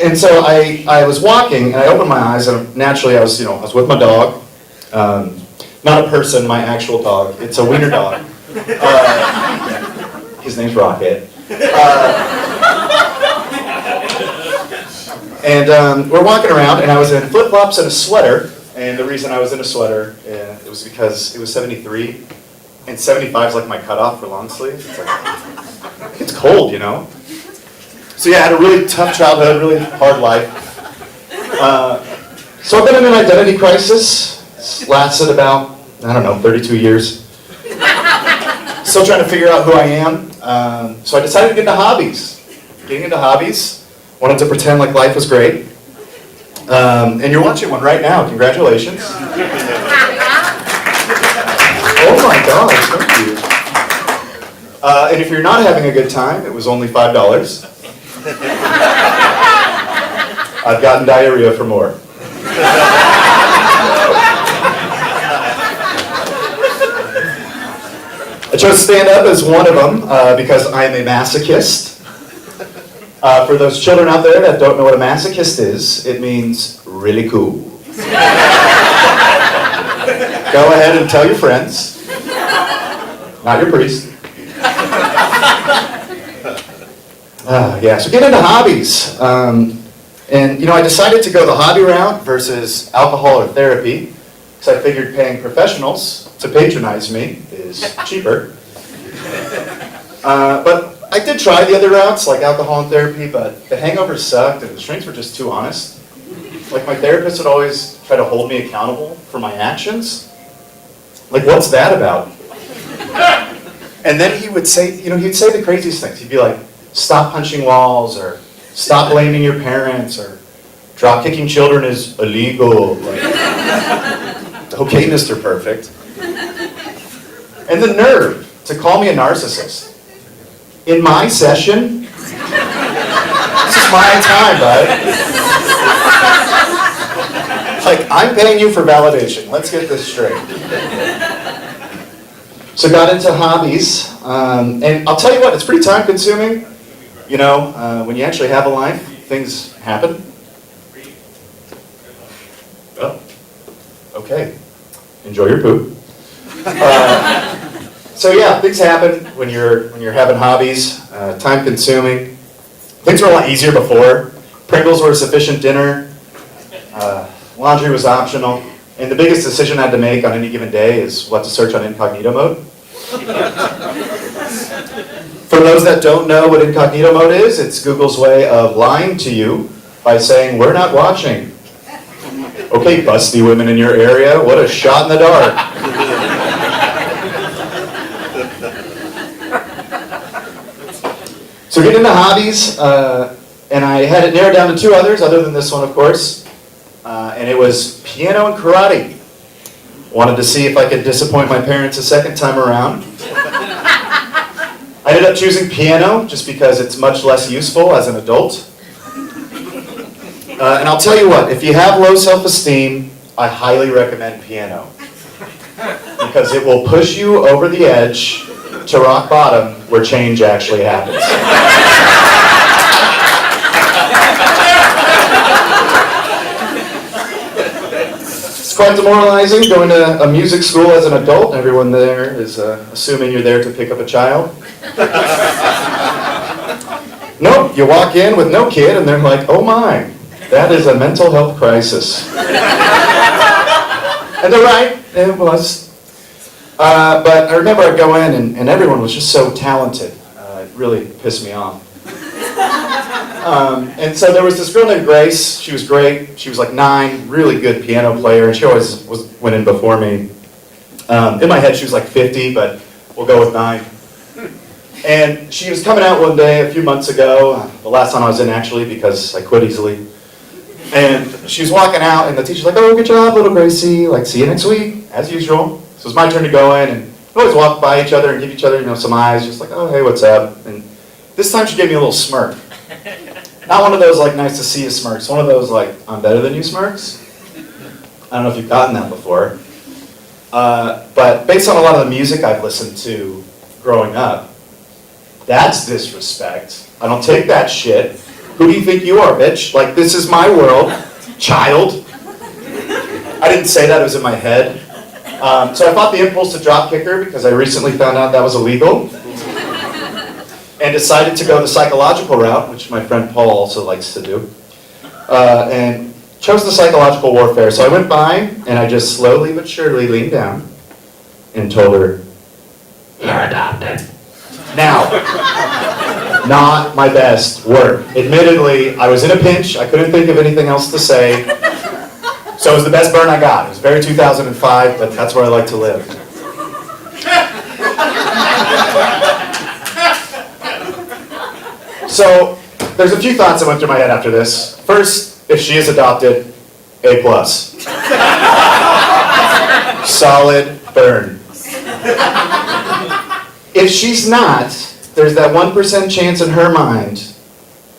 And so I was walking, and I opened my eyes, and naturally I was with my dog. Not a person, my actual dog. It's a wiener dog. His name's Rocket. And we're walking around, and I was in flip-flops and a sweater. And the reason I was in a sweater, it was because it was 73, and 75 is like my cutoff for long sleeves. It's cold, you know? So yeah, I had a really tough childhood, really hard life. So I've been in an identity crisis. It's lasted about, 32 years. Still trying to figure out who I am. So I decided to get into hobbies. Getting into hobbies, wanted to pretend like life was great. And you're watching one right now. Congratulations. Oh my gosh, thank you. And if you're not having a good time, it was only $5. I've gotten diarrhea for more. I chose stand up as one of them because I am a masochist. For those children out there that don't know what a masochist is, it means really cool. Go ahead and tell your friends, not your priest. Yeah, so get into hobbies. And I decided to go the hobby route versus alcohol or therapy because I figured paying professionals to patronize me is cheaper. But I did try the other routes, like alcohol and therapy, but the hangovers sucked and the shrinks were just too honest. Like my therapist would always try to hold me accountable for my actions. Like, what's that about? And then he would say, he'd say the craziest things. He'd be like, stop punching walls, or stop blaming your parents, or drop kicking children is illegal. Like, okay, Mr. Perfect. And the nerve to call me a narcissist. In my session? This is my time, bud. Like, I'm paying you for validation. Let's get this straight. So got into hobbies, and I'll tell you what, it's pretty time consuming. When you actually have a life, things happen. Oh, okay. Enjoy your poop. So yeah, things happen when you're having hobbies. Time consuming. Things were a lot easier before. Pringles were a sufficient dinner. Laundry was optional. And the biggest decision I had to make on any given day is what to search on incognito mode. For those that don't know what incognito mode is, it's Google's way of lying to you by saying, we're not watching. Okay, busty women in your area, what a shot in the dark. So get into hobbies, and I had it narrowed down to two others, other than this one, of course. And it was piano and karate. Wanted to see if I could disappoint my parents a second time around. I ended up choosing piano just because it's much less useful as an adult. And I'll tell you what, if you have low self-esteem, I highly recommend piano. Because it will push you over the edge to rock bottom where change actually happens. It's quite demoralizing going to a music school as an adult. Everyone there is assuming you're there to pick up a child. Nope, you walk in with no kid and they're like, oh my, that is a mental health crisis. And they're right, it was. But I remember I'd go in and everyone was just so talented. It really pissed me off. And so there was this girl named Grace. She was great. She was like 9, really good piano player, and she always went in before me. In my head, she was like 50, but we'll go with 9. And she was coming out one day a few months ago, the last time I was in actually, because I quit easily. And she was walking out, and the teacher's like, oh, good job, little Gracie. Like, see you next week, as usual. So it was my turn to go in, and we always walk by each other and give each other, some eyes, just like, oh, hey, what's up? And this time she gave me a little smirk. Not one of those, like, nice to see you smirks. One of those, like, I'm better than you smirks. I don't know if you've gotten that before. But based on a lot of the music I've listened to growing up, that's disrespect. I don't take that shit. Who do you think you are, bitch? Like, this is my world, child. I didn't say that, it was in my head. So I fought the impulse to drop kick her because I recently found out that was illegal. And decided to go the psychological route, which my friend Paul also likes to do. And chose the psychological warfare. So I went by and I just slowly but surely leaned down and told her, you're adopted. Now, not my best work. Admittedly, I was in a pinch. I couldn't think of anything else to say. So it was the best burn I got. It was very 2005, but that's where I like to live. So there's a few thoughts that went through my head after this. First, if she is adopted, A+. Solid burn. If she's not, there's that 1% chance in her mind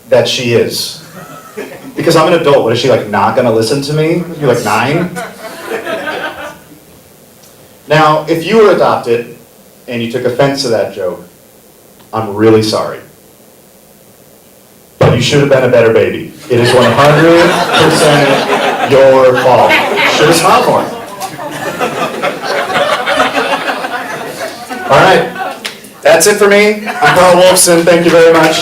that she is. Because I'm an adult, what is she like not gonna listen to me? You're like 9? Now, if you were adopted and you took offense to that joke, I'm really sorry. But you should have been a better baby. It is 100% your fault. Should have smiled more. All right, that's it for me. I'm Carl Wolfson. Thank you very much.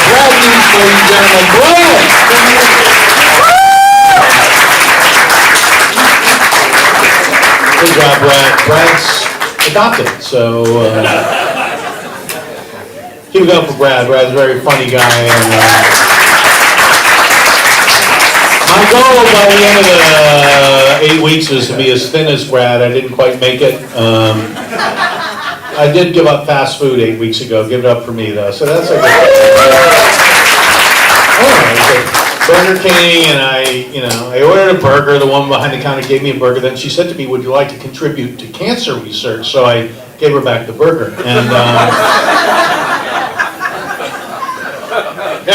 Brad News, ladies and gentlemen. Brad! Good job, Brad. Brad's adopted, so keep it up for Brad. Brad's a very funny guy, and my goal by the end of the 8 weeks was to be as thin as Brad. I didn't quite make it. I did give up fast food 8 weeks ago. Give it up for me, though. So that's a good Burger King, and I ordered a burger. The woman behind the counter gave me a burger. Then she said to me, "Would you like to contribute to cancer research?" So I gave her back the burger. And now,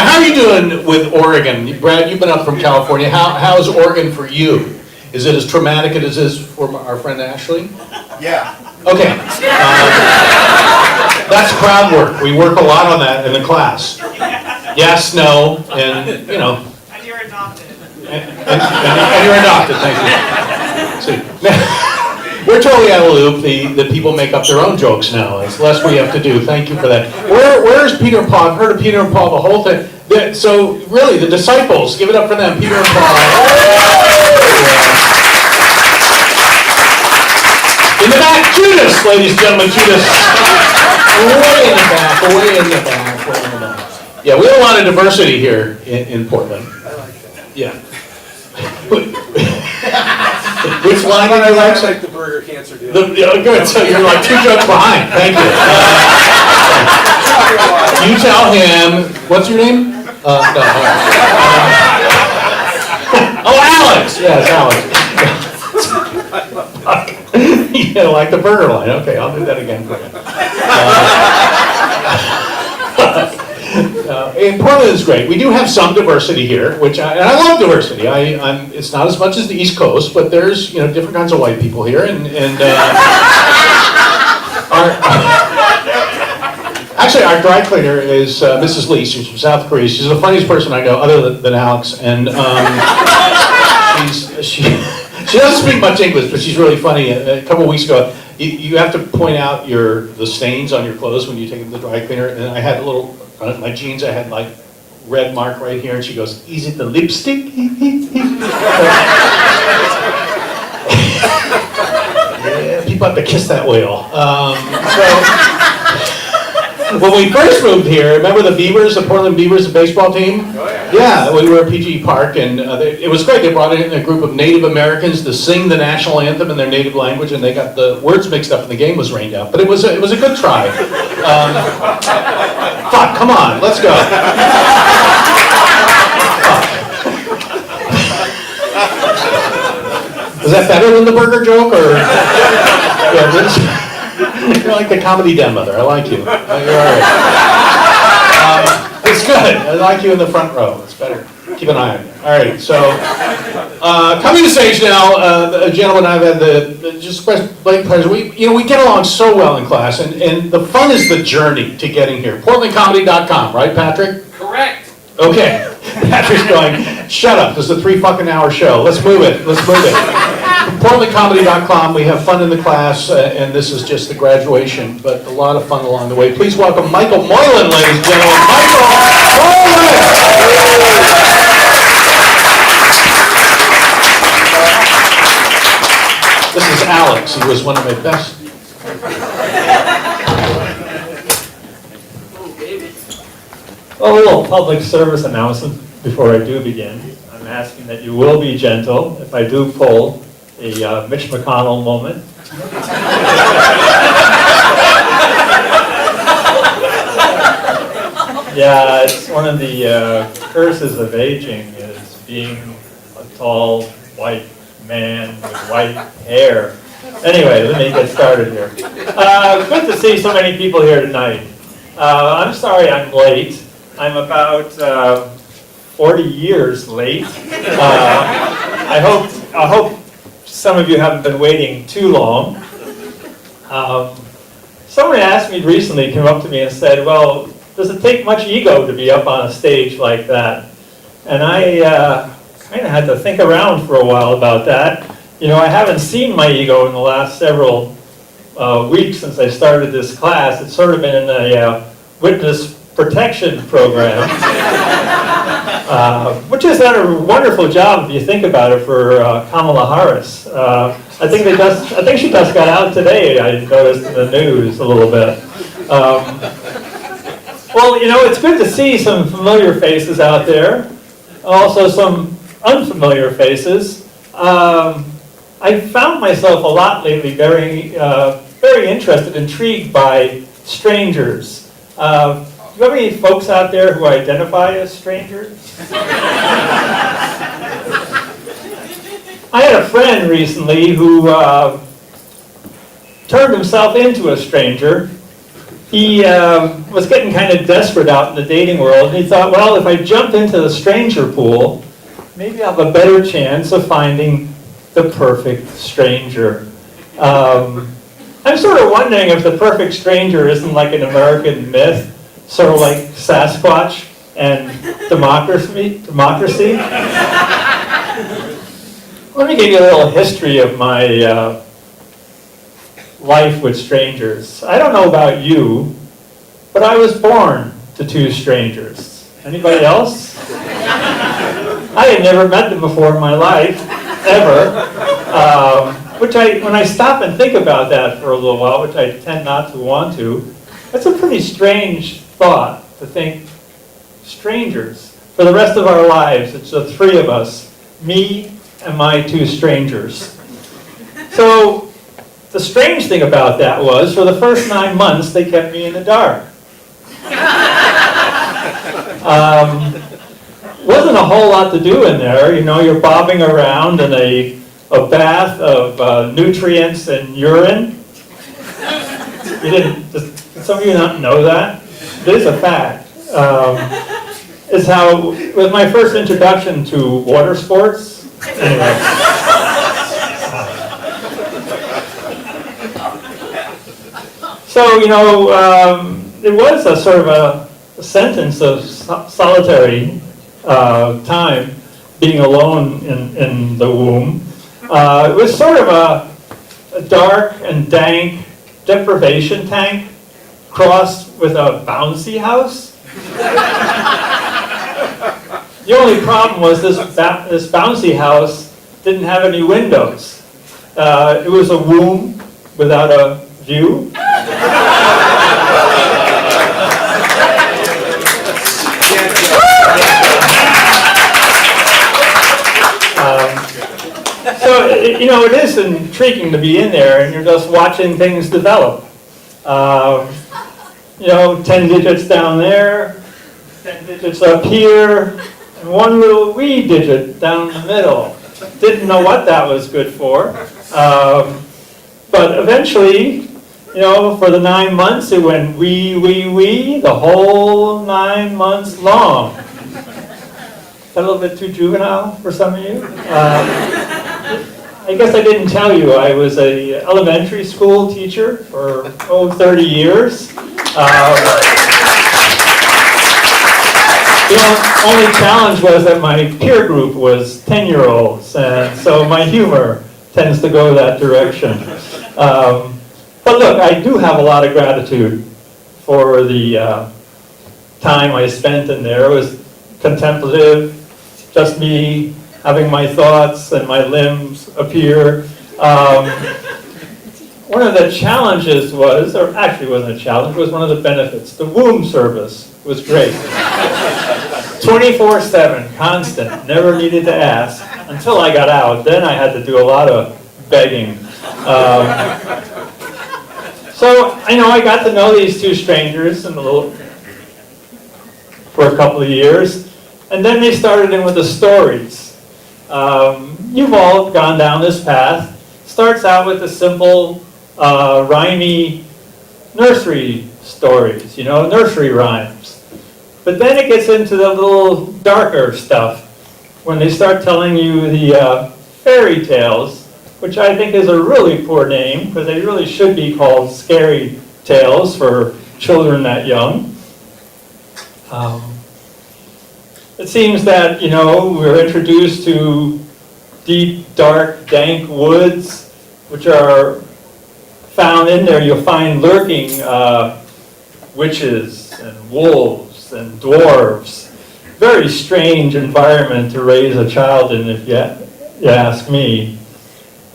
how are you doing with Oregon, Brad? You've been up from California. How is Oregon for you? Is it as traumatic as it is for our friend Ashley? Yeah. Okay. That's crowd work. We work a lot on that in the class. Yes, no, and And you're adopted. and you're adopted, thank you. See, we're totally out of the loop. The people make up their own jokes now. It's less we have to do. Thank you for that. Where's Peter and Paul? I've heard of Peter and Paul the whole thing. So really, the disciples, give it up for them, Peter and Paul. In the back, Judas, ladies and gentlemen, Judas. Way in the back, way in the back, way in the back. Yeah, we have a lot of diversity here in Portland. Yeah. Which line did I like? Like the burger cancer deal. Good, so you're like 2 jokes behind, thank you. You tell him, what's your name? No. Oh, Alex, yes, Alex. You like the burger line, okay, I'll do that again for you. Portland is great. We do have some diversity here, and I love diversity. It's not as much as the East Coast, but there's different kinds of white people here, actually our dry cleaner is Mrs. Lee. She's from South Korea. She's the funniest person I know, other than Alex, and she doesn't speak much English, but she's really funny. A couple of weeks ago, you have to point out the stains on your clothes when you take them to the dry cleaner, and I had a little. On my jeans, I had like red mark right here, and she goes, "Is it the lipstick?" Yeah, people have to kiss that whale. When we first moved here, remember the Beavers, the Portland Beavers, the baseball team? Oh, yeah. Yeah, we were at PG Park, and it was great. They brought in a group of Native Americans to sing the national anthem in their native language, and they got the words mixed up, and the game was rained out. But it was a good try. Fuck, come on, let's go. Was that better than the burger joke, or? Yeah, you're like the comedy den mother. I like you. You're all right. It's good. I like you in the front row. It's better. Keep an eye on you. All right. So, coming to stage now, a gentleman I've had just great pleasure. We get along so well in class, and the fun is the journey to getting here. PortlandComedy.com, right, Patrick? Correct. Okay. Patrick's going, shut up. This is a 3-fucking-hour show. Let's move it. Let's move it. PortlandComedy.com. We have fun in the class, and this is just the graduation, but a lot of fun along the way. Please welcome Michael Moylan, ladies and gentlemen. Michael Moylan! This is Alex. He was one of my best. Well, a little public service announcement before I do begin. I'm asking that you will be gentle if I do pull a Mitch McConnell moment. Yeah, it's one of the curses of aging is being a tall, white man with white hair. Anyway, let me get started here. Good to see so many people here tonight. I'm sorry I'm late. I'm about 40 years late. I hope some of you haven't been waiting too long. Someone asked me recently, came up to me and said, well, does it take much ego to be up on a stage like that? And I kind of had to think around for a while about that. You know, I haven't seen my ego in the last several weeks since I started this class. It's sort of been in a witness protection program, which has done a wonderful job, if you think about it, for Kamala Harris. I think she just got out today. I noticed in the news a little bit. Well, you know, it's good to see some familiar faces out there. Also, some unfamiliar faces. I found myself a lot lately very interested, intrigued by strangers. Do you have any folks out there who identify as strangers? I had a friend recently who turned himself into a stranger. He was getting kind of desperate out in the dating world, and he thought, well, if I jump into the stranger pool, maybe I'll have a better chance of finding the perfect stranger. I'm sort of wondering if the perfect stranger isn't like an American myth, sort of like Sasquatch and democracy. Let me give you a little history of my life with strangers. I don't know about you, but I was born to two strangers. Anybody else? I had never met them before in my life, ever. When I stop and think about that for a little while, which I tend not to want to, that's a pretty strange thought, to think strangers. For the rest of our lives, it's the three of us, me and my two strangers. So the strange thing about that was, for the first 9 months, they kept me in the dark. Wasn't a whole lot to do in there. You know, you're bobbing around in a bath of nutrients and urine. Did some of you not know that? It is a fact. Is how, with my first introduction to water sports. Anyway. So, you know, it was a sort of a sentence of solitary time, being alone in the womb. It was sort of a dark and dank deprivation tank crossed with a bouncy house. The only problem was this bouncy house didn't have any windows. It was a womb without a view. So, you know, it is intriguing to be in there, and you're just watching things develop. You know, 10 digits down there, 10 digits up here, and one little wee digit down the middle. Didn't know what that was good for. But eventually, you know, for the 9 months, it went wee, the whole 9 months long. Is that a little bit too juvenile for some of you? I guess I didn't tell you, I was an elementary school teacher for, 30 years. The only challenge was that my peer group was 10-year-olds, and so my humor tends to go that direction. But look, I do have a lot of gratitude for the time I spent in there. It was contemplative, just me having my thoughts and my limbs appear. One of the challenges was, or actually wasn't a challenge, was one of the benefits. The womb service was great. 24/7, constant, never needed to ask until I got out. Then I had to do a lot of begging. So, you know, I got to know these two strangers for a couple of years. And then they started in with the stories. You've all gone down this path. Starts out with the simple, rhymey nursery stories, nursery rhymes. But then it gets into the little darker stuff when they start telling you the fairy tales, which I think is a really poor name, because they really should be called scary tales for children that young. It seems that, we're introduced to deep, dark, dank woods, which are found in there. You'll find lurking witches and wolves and dwarves. Very strange environment to raise a child in, if you ask me.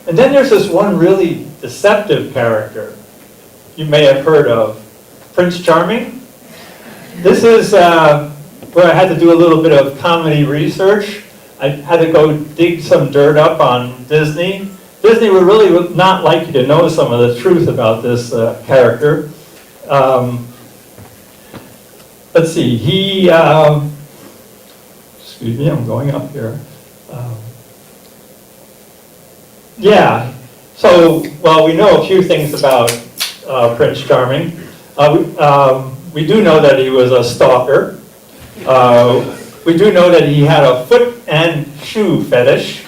And then there's this one really deceptive character you may have heard of, Prince Charming. This is where I had to do a little bit of comedy research. I had to go dig some dirt up on Disney. Disney would really not like you to know some of the truth about this character. Let's see, he, excuse me, I'm going up here. Yeah, so, well, we know a few things about Prince Charming. We do know that he was a stalker. We do know that he had a foot and shoe fetish.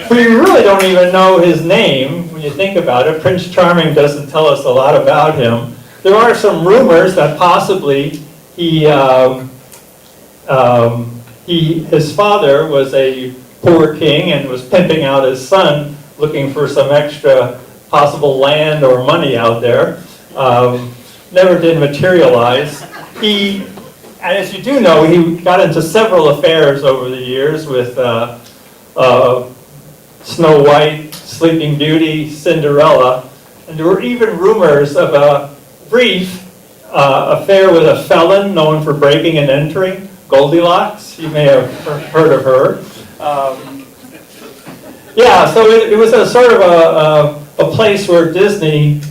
We really don't even know his name when you think about it. Prince Charming doesn't tell us a lot about him. There are some rumors that possibly his father was a poor king and was pimping out his son, looking for some extra possible land or money out there. Never did materialize. And as you do know, he got into several affairs over the years with Snow White, Sleeping Beauty, Cinderella, and there were even rumors of a brief affair with a felon known for breaking and entering, Goldilocks. You may have heard of her. Yeah, so it was a sort of a place where Disney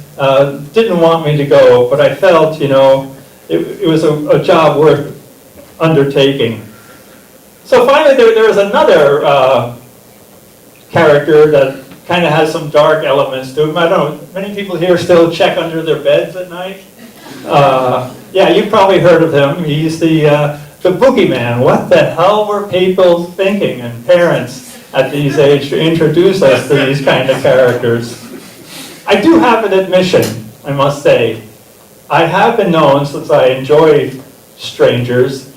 didn't want me to go, but I felt, it was a job worth undertaking. So finally, there was another character that kind of has some dark elements to him. I don't know, many people here still check under their beds at night? Yeah, you've probably heard of him. He's the boogeyman. What the hell were people thinking, and parents at these age, to introduce us to these kind of characters? I do have an admission, I must say. I have been known, since I enjoy strangers,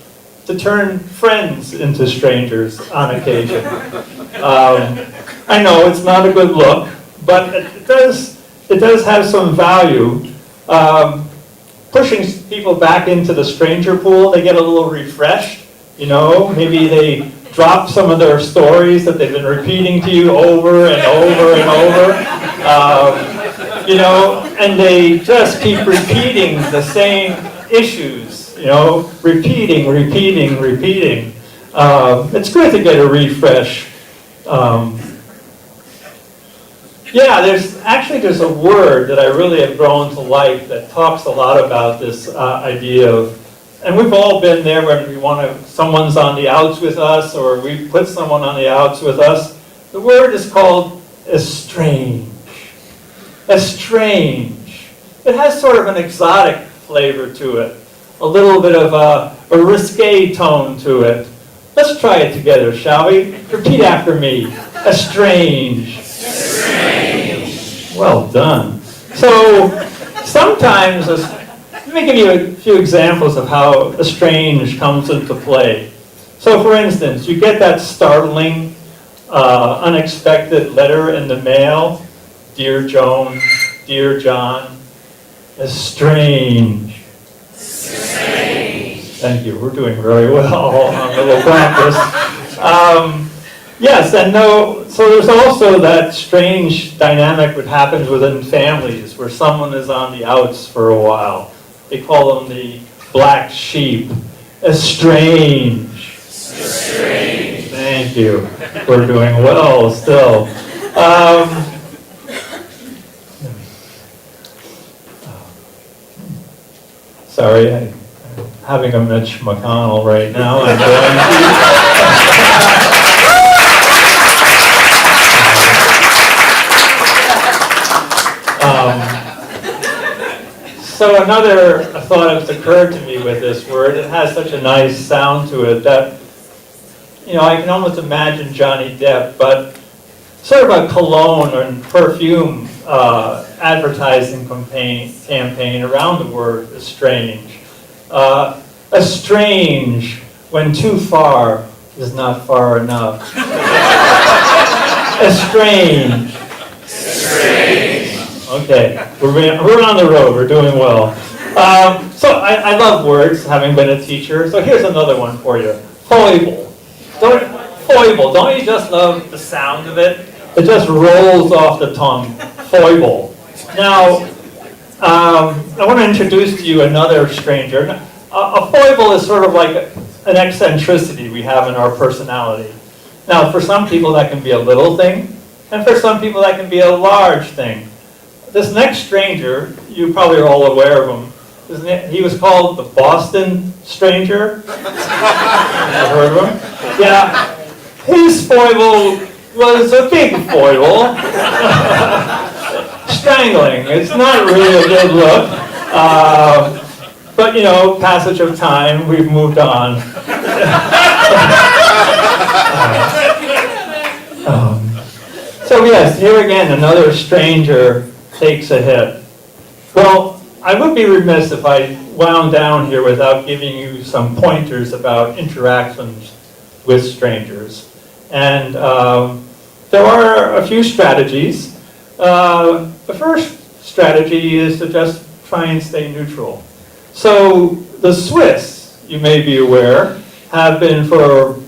to turn friends into strangers on occasion. I know it's not a good look, but it does have some value. Pushing people back into the stranger pool, they get a little refreshed, maybe they drop some of their stories that they've been repeating to you over and over and over. And they just keep repeating the same issues, repeating. It's good to get a refresh. Yeah, there's a word that I really have grown to like that talks a lot about this idea of, and we've all been there when someone's on the outs with us, or we put someone on the outs with us. The word is called estrange. Estrange. It has sort of an exotic flavor to it, a little bit of a risque tone to it. Let's try it together, shall we? Repeat after me. Estrange. Estrange. Well done. So sometimes, let me give you a few examples of how estrange comes into play. So for instance, you get that startling, unexpected letter in the mail. Dear Joan, dear John, estrange. Strange. Thank you, we're doing very well on the little practice. Yes, and no, so there's also that strange dynamic that happens within families where someone is on the outs for a while. They call them the black sheep. Estrange. Strange. Thank you. We're doing well still. Sorry, I having a Mitch McConnell right now. I'm going So another thought that's occurred to me with this word, it has such a nice sound to it that, you know, I can almost imagine Johnny Depp, but sort of a cologne or perfume advertising campaign around the word estrange. Estrange, when too far is not far enough. Estrange. Okay, we're on the road, we're doing well. So I love words, having been a teacher. So here's another one for you. Foible. Foible, don't you just love the sound of it? It just rolls off the tongue. Foible. Now, I want to introduce to you another stranger. A foible is sort of like an eccentricity we have in our personality. Now, for some people that can be a little thing, and for some people that can be a large thing. This next stranger, you probably are all aware of him. He was called the Boston Stranger. I've heard of him. Yeah, his foible was a big foible. Strangling. It's not really a good look. But, you know, passage of time, we've moved on. So yes, here again, another stranger takes a hit. Well, I would be remiss if I wound down here without giving you some pointers about interactions with strangers. And there are a few strategies. The first strategy is to just try and stay neutral. So the Swiss, you may be aware, have been for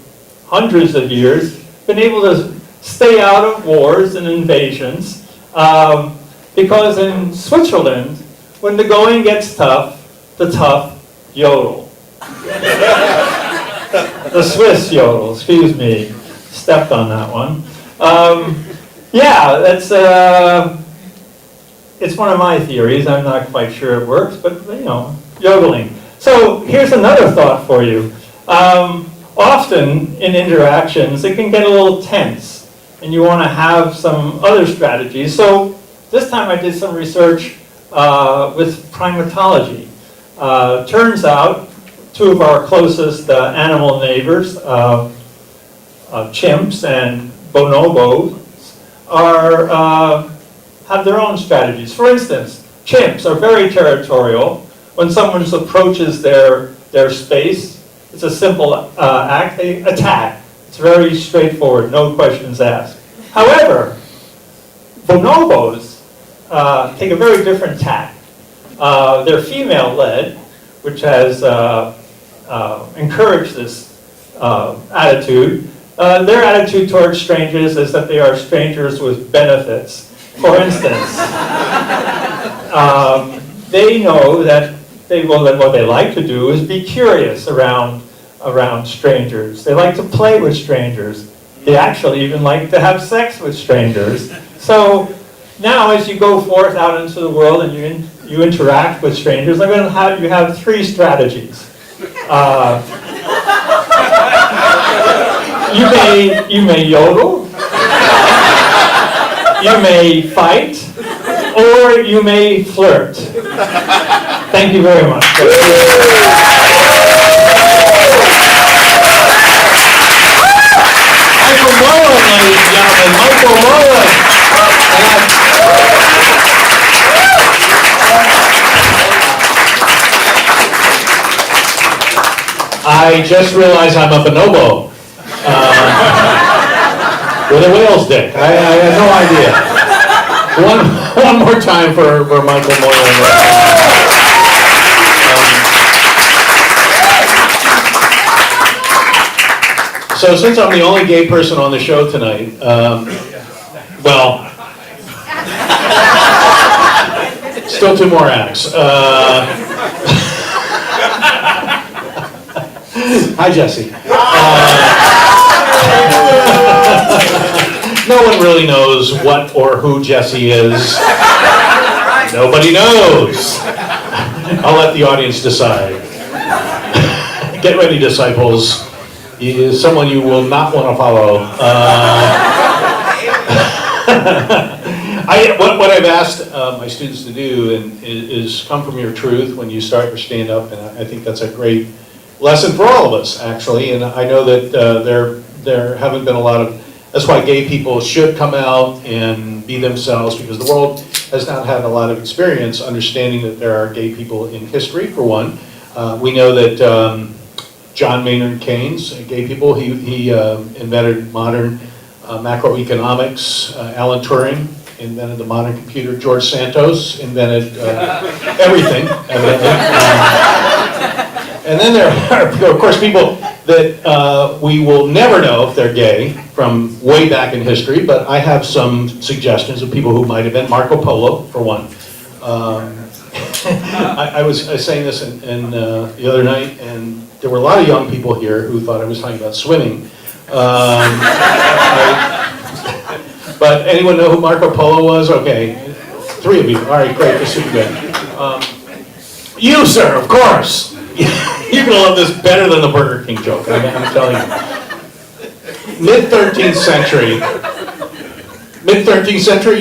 hundreds of years been able to stay out of wars and invasions because in Switzerland, when the going gets tough, the tough yodel. The Swiss yodel, excuse me, stepped on that one. Yeah, that's it's one of my theories. I'm not quite sure it works, but you know, yodeling. So here's another thought for you. Often in interactions, it can get a little tense, and you want to have some other strategies. So this time I did some research with primatology. Turns out two of our closest animal neighbors, chimps and bonobos, have their own strategies. For instance, chimps are very territorial. When someone approaches their space, it's a simple act, they attack. It's very straightforward, no questions asked. However, bonobos take a very different tack. They're female-led, which has encouraged this attitude. Their attitude towards strangers is that they are strangers with benefits. For instance, they know that what they like to do is be curious around strangers. They like to play with strangers. They actually even like to have sex with strangers. So now as you go forth out into the world and you interact with strangers, I'm going to have you have three strategies. You may yodel, you may fight, or you may flirt. Thank you very much. Michael Mullen, ladies and gentlemen, Michael Mullen. I just realized I'm a bonobo with a whale's dick. I had no idea. One more time for Michael Mullen. So since I'm the only gay person on the show tonight, well, still two more acts. Hi, Jesse. No one really knows what or who Jesse is. Nobody knows. I'll let the audience decide. Get ready, disciples. He is someone you will not want to follow. What I've asked my students to do is come from your truth when you start your stand-up, and I think that's a great lesson for all of us, actually. And I know that there haven't been a lot of, that's why gay people should come out and be themselves, because the world has not had a lot of experience understanding that there are gay people in history, for one. We know that John Maynard Keynes, gay people, he invented modern macroeconomics. Alan Turing invented the modern computer. George Santos invented everything, evidently. And then there are, of course, people that we will never know if they're gay from way back in history, but I have some suggestions of people who might have been. Marco Polo, for one. I was saying this in the other night, and there were a lot of young people here who thought I was talking about swimming. But anyone know who Marco Polo was? Okay, 3 of you. All right, great, this is good. You, sir, of course. You're gonna love this better than the Burger King joke, I'm telling you. Mid-13th century,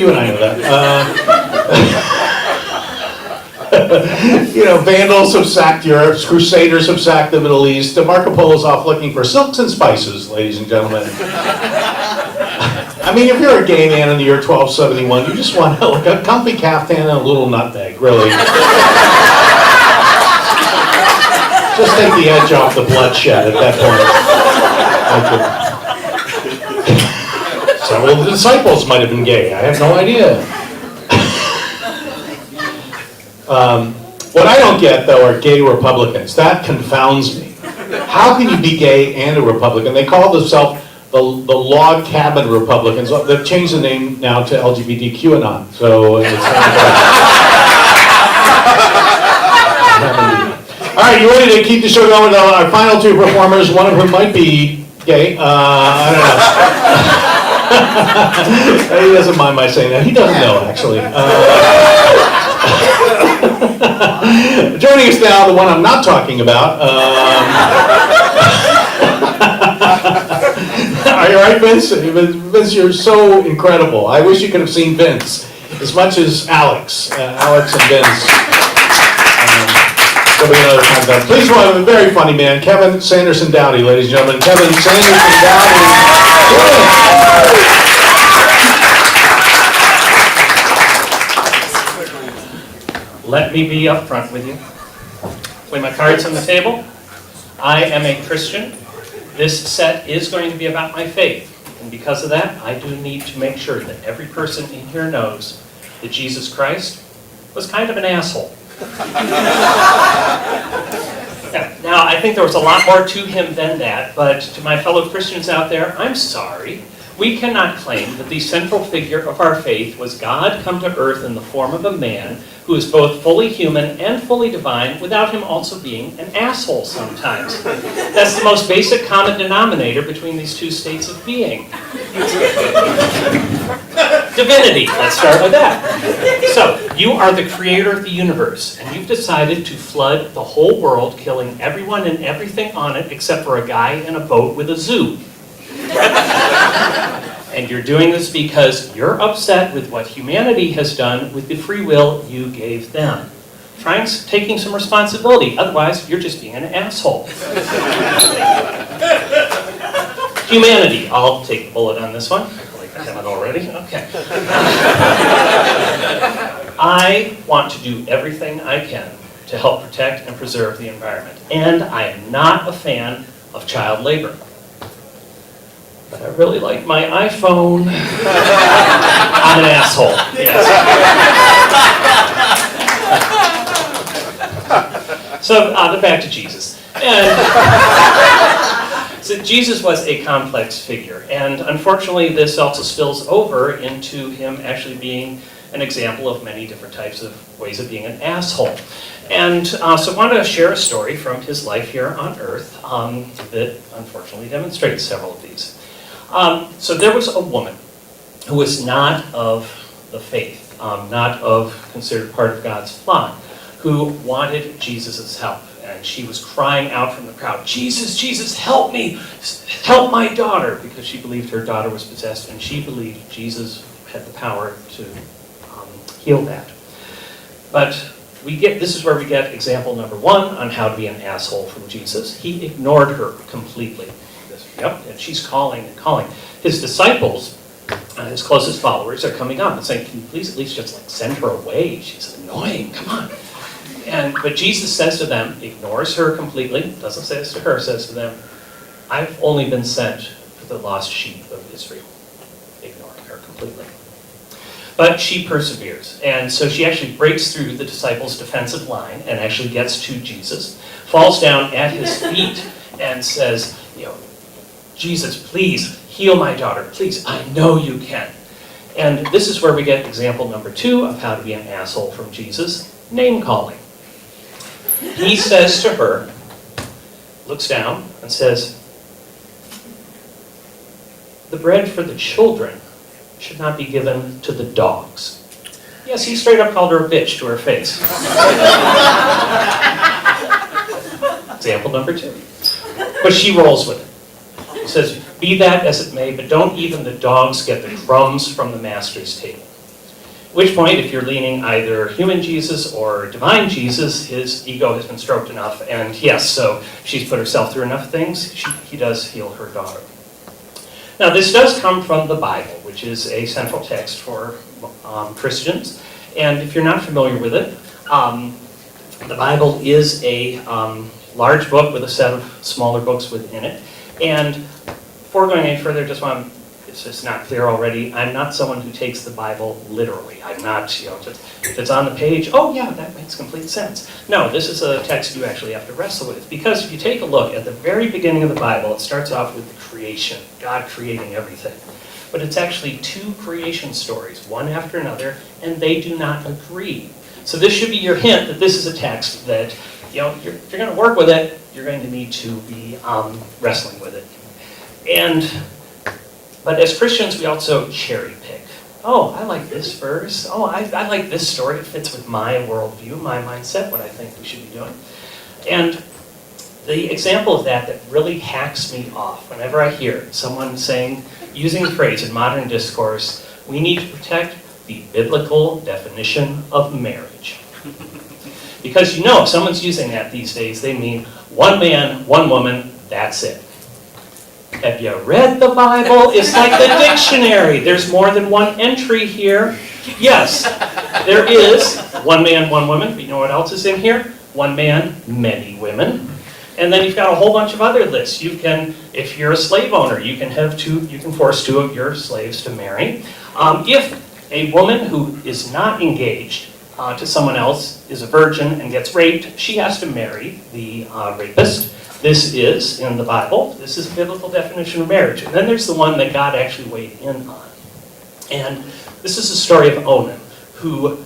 you and I know that. Vandals have sacked Europe, Crusaders have sacked the Middle East, Marco Polo's off looking for silks and spices, ladies and gentlemen. I mean, if you're a gay man in the year 1271, you just want like a comfy caftan and a little nutmeg, really. Just take the edge off the bloodshed at that point. Several of the disciples might have been gay, I have no idea. What I don't get, though, are gay Republicans. That confounds me. How can you be gay and a Republican? They call themselves the Log Cabin Republicans. They've changed the name now to LGBTQAnon. So it's all right, you ready to keep the show going with our final 2 performers, one of whom might be gay? I don't know. He doesn't mind my saying that. He doesn't know, actually. Joining us now, the one I'm not talking about. Are you all right, Vince? Vince, you're so incredible. I wish you could have seen Vince as much as Alex. Alex and Vince. Another time. Please welcome a very funny man, Kevin Sanderson Dowdy, ladies and gentlemen. Kevin Sanderson Dowdy. Let me be upfront with you. Lay my cards on the table. I am a Christian. This set is going to be about my faith. And because of that, I do need to make sure that every person in here knows that Jesus Christ was kind of an asshole. Now, I think there was a lot more to him than that, but to my fellow Christians out there, I'm sorry. We cannot claim that the central figure of our faith was God come to earth in the form of a man who is both fully human and fully divine without him also being an asshole sometimes. That's the most basic common denominator between these 2 states of being. Divinity, let's start with that. So, you are the creator of the universe, and you've decided to flood the whole world, killing everyone and everything on it except for a guy in a boat with a zoo. And you're doing this because you're upset with what humanity has done with the free will you gave them. Try taking some responsibility, otherwise you're just being an asshole. Humanity, I'll take the bullet on this one. I haven't already, okay. I want to do everything I can to help protect and preserve the environment. And I am not a fan of child labor. But I really like my iPhone. I'm an asshole, yes. So, back to Jesus. So Jesus was a complex figure, and unfortunately this also spills over into him actually being an example of many different types of ways of being an asshole. And so I want to share a story from his life here on earth that unfortunately demonstrates several of these. So there was a woman who was not of the faith, not considered part of God's flock, who wanted Jesus' help. and she was crying out from the crowd, "Jesus, Jesus, help me, help my daughter," because she believed her daughter was possessed, and she believed Jesus had the power to heal that. But this is where we get example number 1 on how to be an asshole from Jesus. He ignored her completely. Yep, and she's calling and calling. His disciples, his closest followers, are coming up and saying, "Can you please at least just like send her away? She's annoying, come on." But Jesus says to them, ignores her completely, doesn't say this to her, says to them, "I've only been sent for the lost sheep of Israel," ignoring her completely. But she perseveres, and so she actually breaks through the disciples' defensive line and actually gets to Jesus, falls down at his feet and says, "Jesus, please heal my daughter, please, I know you can." And this is where we get example number 2 of how to be an asshole from Jesus, name calling. He says to her, looks down and says, "The bread for the children should not be given to the dogs." Yes, he straight up called her a bitch to her face. Example number 2. But she rolls with it. He says, "Be that as it may, but don't even the dogs get the crumbs from the master's table." At which point, if you're leaning either human Jesus or divine Jesus, his ego has been stroked enough, and yes, so she's put herself through enough things, he does heal her daughter. Now, this does come from the Bible, which is a central text for Christians, and if you're not familiar with it, the Bible is a large book with a set of smaller books within it. And before going any further, it's just not clear already, I'm not someone who takes the Bible literally. I'm not, just, if it's on the page, oh yeah, that makes complete sense. No, this is a text you actually have to wrestle with, because if you take a look at the very beginning of the Bible, it starts off with the creation, God creating everything. But it's actually 2 creation stories, one after another, and they do not agree. So this should be your hint that this is a text that, if you're going to work with it, you're going to need to be wrestling with it. But as Christians, we also cherry pick. Oh, I like this verse. Oh, I like this story. It fits with my worldview, my mindset, what I think we should be doing. And the example of that really hacks me off whenever I hear someone using the phrase in modern discourse, "We need to protect the biblical definition of marriage." Because if someone's using that these days, they mean one man, one woman, that's it. Have you read the Bible? It's like the dictionary. There's more than one entry here. Yes, there is one man, one woman, but you know what else is in here? One man, many women. And then you've got a whole bunch of other lists. You can, if you're a slave owner, you can force 2 of your slaves to marry. If a woman who is not engaged to someone else is a virgin and gets raped, she has to marry the rapist. This is, in the Bible, this is a biblical definition of marriage. And then there's the one that God actually weighed in on. And this is the story of Onan, who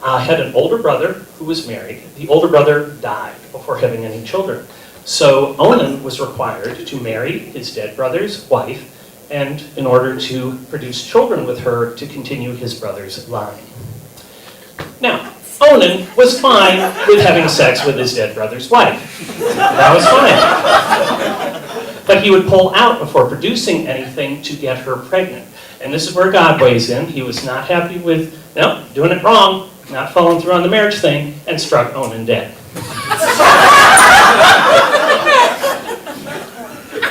had an older brother who was married. The older brother died before having any children. So Onan was required to marry his dead brother's wife, and in order to produce children with her to continue his brother's line. Now, Onan was fine with having sex with his dead brother's wife. That was fine. But he would pull out before producing anything to get her pregnant. And this is where God weighs in. He was not happy with, doing it wrong, not following through on the marriage thing, and struck Onan dead.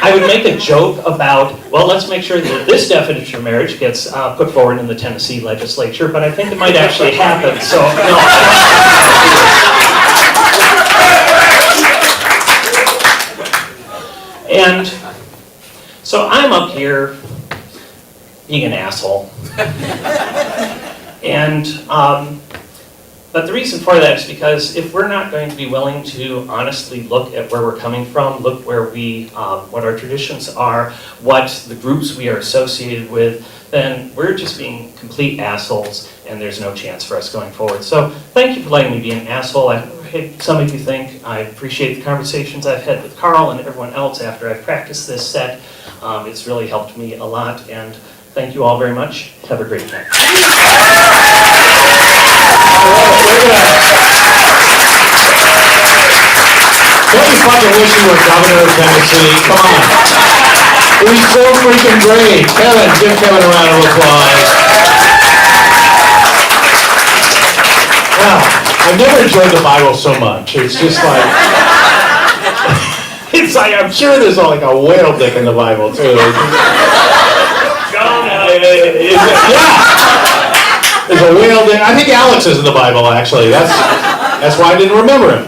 I would make a joke about, well, let's make sure that this definition of marriage gets put forward in the Tennessee legislature, but I think it might actually happen, so no. And so I'm up here being an asshole. But the reason for that is because if we're not going to be willing to honestly look at where we're coming from, look where what our traditions are, what the groups we are associated with, then we're just being complete assholes, and there's no chance for us going forward. So thank you for letting me be an asshole. I hope some of you think I appreciate the conversations I've had with Carl and everyone else after I've practiced this set. It's really helped me a lot, and thank you all very much. Have a great night. Don't you fucking wish you were governor of Tennessee? Come on. It was so freaking great. Kevin, give Kevin a round of applause. Wow, I've never enjoyed the Bible so much. It's just like, it's like, I'm sure there's like a whale dick in the Bible too. Yeah. There's a whale dick. I think Alex is in the Bible actually. That's why I didn't remember him.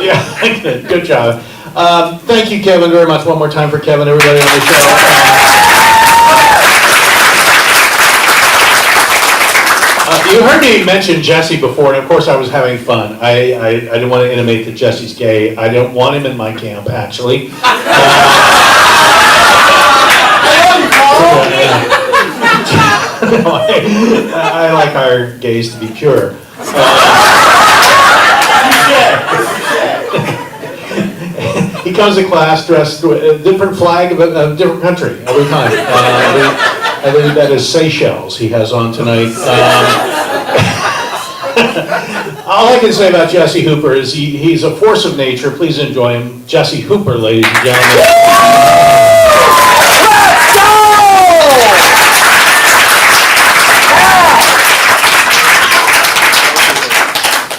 Yeah, good job. Thank you, Kevin, very much. One more time for Kevin, everybody on the show. You heard me mention Jesse before, and of course I was having fun. I didn't want to intimate that Jesse's gay. I don't want him in my camp, actually. I like our gays to be pure. He comes to class dressed with a different flag of a different country every time. I believe that is Seychelles he has on tonight. All I can say about Jesse Hooper is he's a force of nature. Please enjoy him. Jesse Hooper, ladies and gentlemen.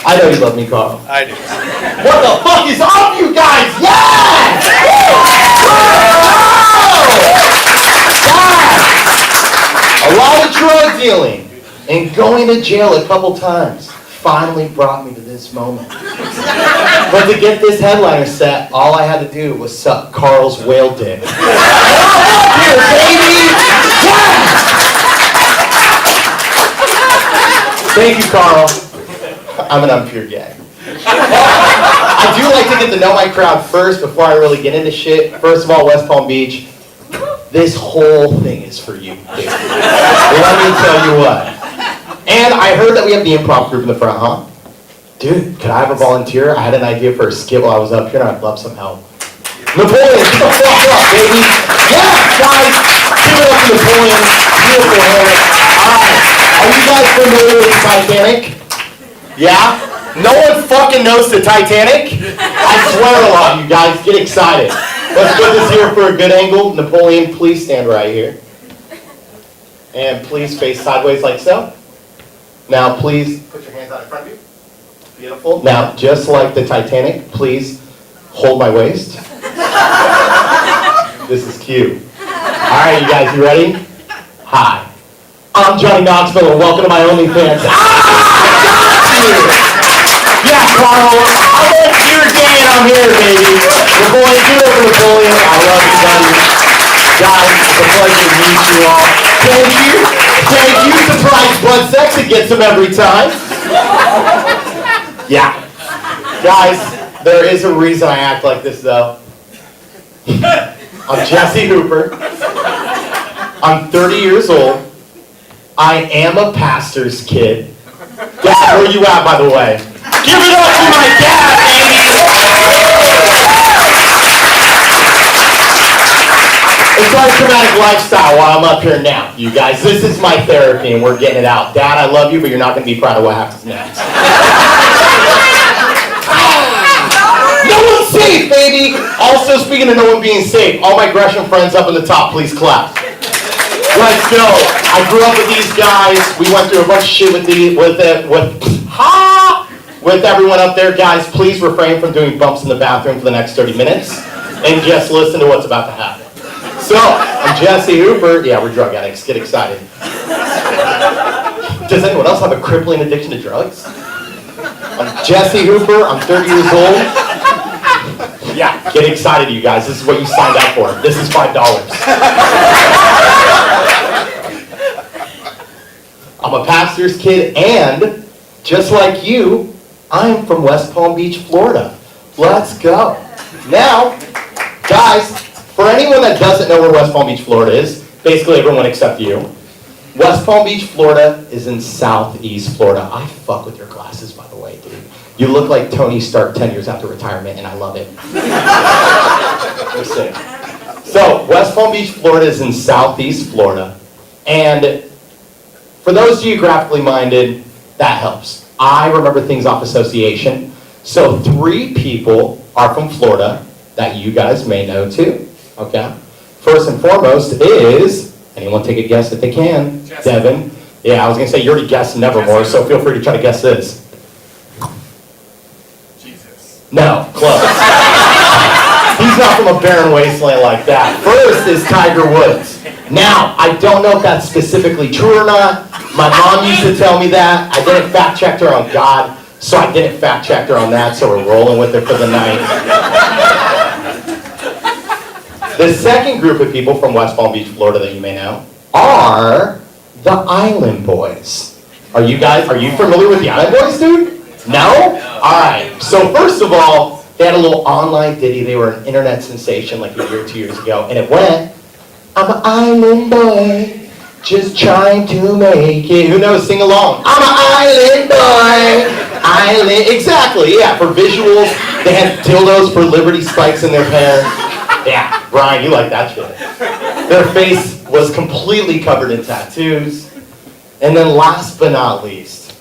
I know you love me, Carl. I do. What the fuck is up, you guys? Yeah! A lot of drug dealing and going to jail a couple times finally brought me to this moment. But to get this headliner set, all I had to do was suck Carl's whale dick. Here, baby! Yeah! Thank you, Carl. I'm an unpure gay. I do like to get to know my crowd first before I really get into shit. First of all, West Palm Beach, this whole thing is for you, dude. Let me tell you what. And I heard that we have the improv group in the front, huh? Dude, could I have a volunteer? I had an idea for a skit while I was up here and I'd love some help. Napoleon, get the fuck up, baby. Yeah, guys, give it up to Napoleon. Beautiful hair. Alright, are you guys familiar with the Titanic? Yeah? No one fucking knows the Titanic? I swear a lot, you guys. Get excited. Let's put this here for a good angle. Napoleon, please stand right here. And please face sideways like so. Now, please put your hands out in front of you. Beautiful. Now, just like the Titanic, please hold my waist. This is cute. All right, you guys, you ready? Hi. I'm Johnny Knoxville, and welcome to my OnlyFans. Yeah, Carl, you're gay and I'm here, baby. Napoleon, do it for Napoleon. I love you, buddy. Guys, it's a pleasure to meet you all. Thank you. Thank you. Surprise blood sex. It gets them every time. Yeah. Guys, there is a reason I act like this, though. I'm Jesse Hooper. I'm 30 years old. I am a pastor's kid. Dad, where you at, by the way? Give it up to my dad, baby! It's our traumatic lifestyle while I'm up here now, you guys. This is my therapy, and we're getting it out. Dad, I love you, but you're not going to be proud of what happens next. No one's safe, baby! Also, speaking of no one being safe, all my Gresham friends up in the top, please clap. Let's go. I grew up with these guys. We went through a bunch of shit with everyone up there. Guys, please refrain from doing bumps in the bathroom for the next 30 minutes and just listen to what's about to happen. So, I'm Jesse Hooper. Yeah, we're drug addicts. Get excited. Does anyone else have a crippling addiction to drugs? I'm Jesse Hooper. I'm 30 years old. Yeah, get excited, you guys. This is what you signed up for. This is $5. I'm a pastor's kid, and just like you, I'm from West Palm Beach, Florida. Let's go. Now, guys, for anyone that doesn't know where West Palm Beach, Florida is, basically everyone except you, West Palm Beach, Florida is in Southeast Florida. I fuck with your glasses, by the way, dude. You look like Tony Stark 10 years after retirement, and I love it. Just saying. So, West Palm Beach, Florida is in Southeast Florida, and for those geographically minded, that helps. I remember things off association. So 3 people are from Florida that you guys may know too, okay? First and foremost is, anyone take a guess if they can? Jesse. Devin. Yeah, I was gonna say, you already guessed Nevermore, so feel free to try to guess this. Jesus. No, close. He's not from a barren wasteland like that. First is Tiger Woods. Now, I don't know if that's specifically true or not. My mom used to tell me that. I didn't fact check her on God, so I didn't fact check her on that, so we're rolling with it for the night. The second group of people from West Palm Beach, Florida that you may know are the Island Boys. Are you familiar with the Island Boys, dude? No? Alright, so first of all, they had a little online ditty. They were an internet sensation like a year or 2 years ago, and it went, I'm an island boy, just trying to make it. Who knows? Sing along. I'm an island boy. Island. Exactly, yeah. For visuals, they had dildos for Liberty spikes in their hair. Yeah, Brian, you like that shit. Their face was completely covered in tattoos. And then last but not least,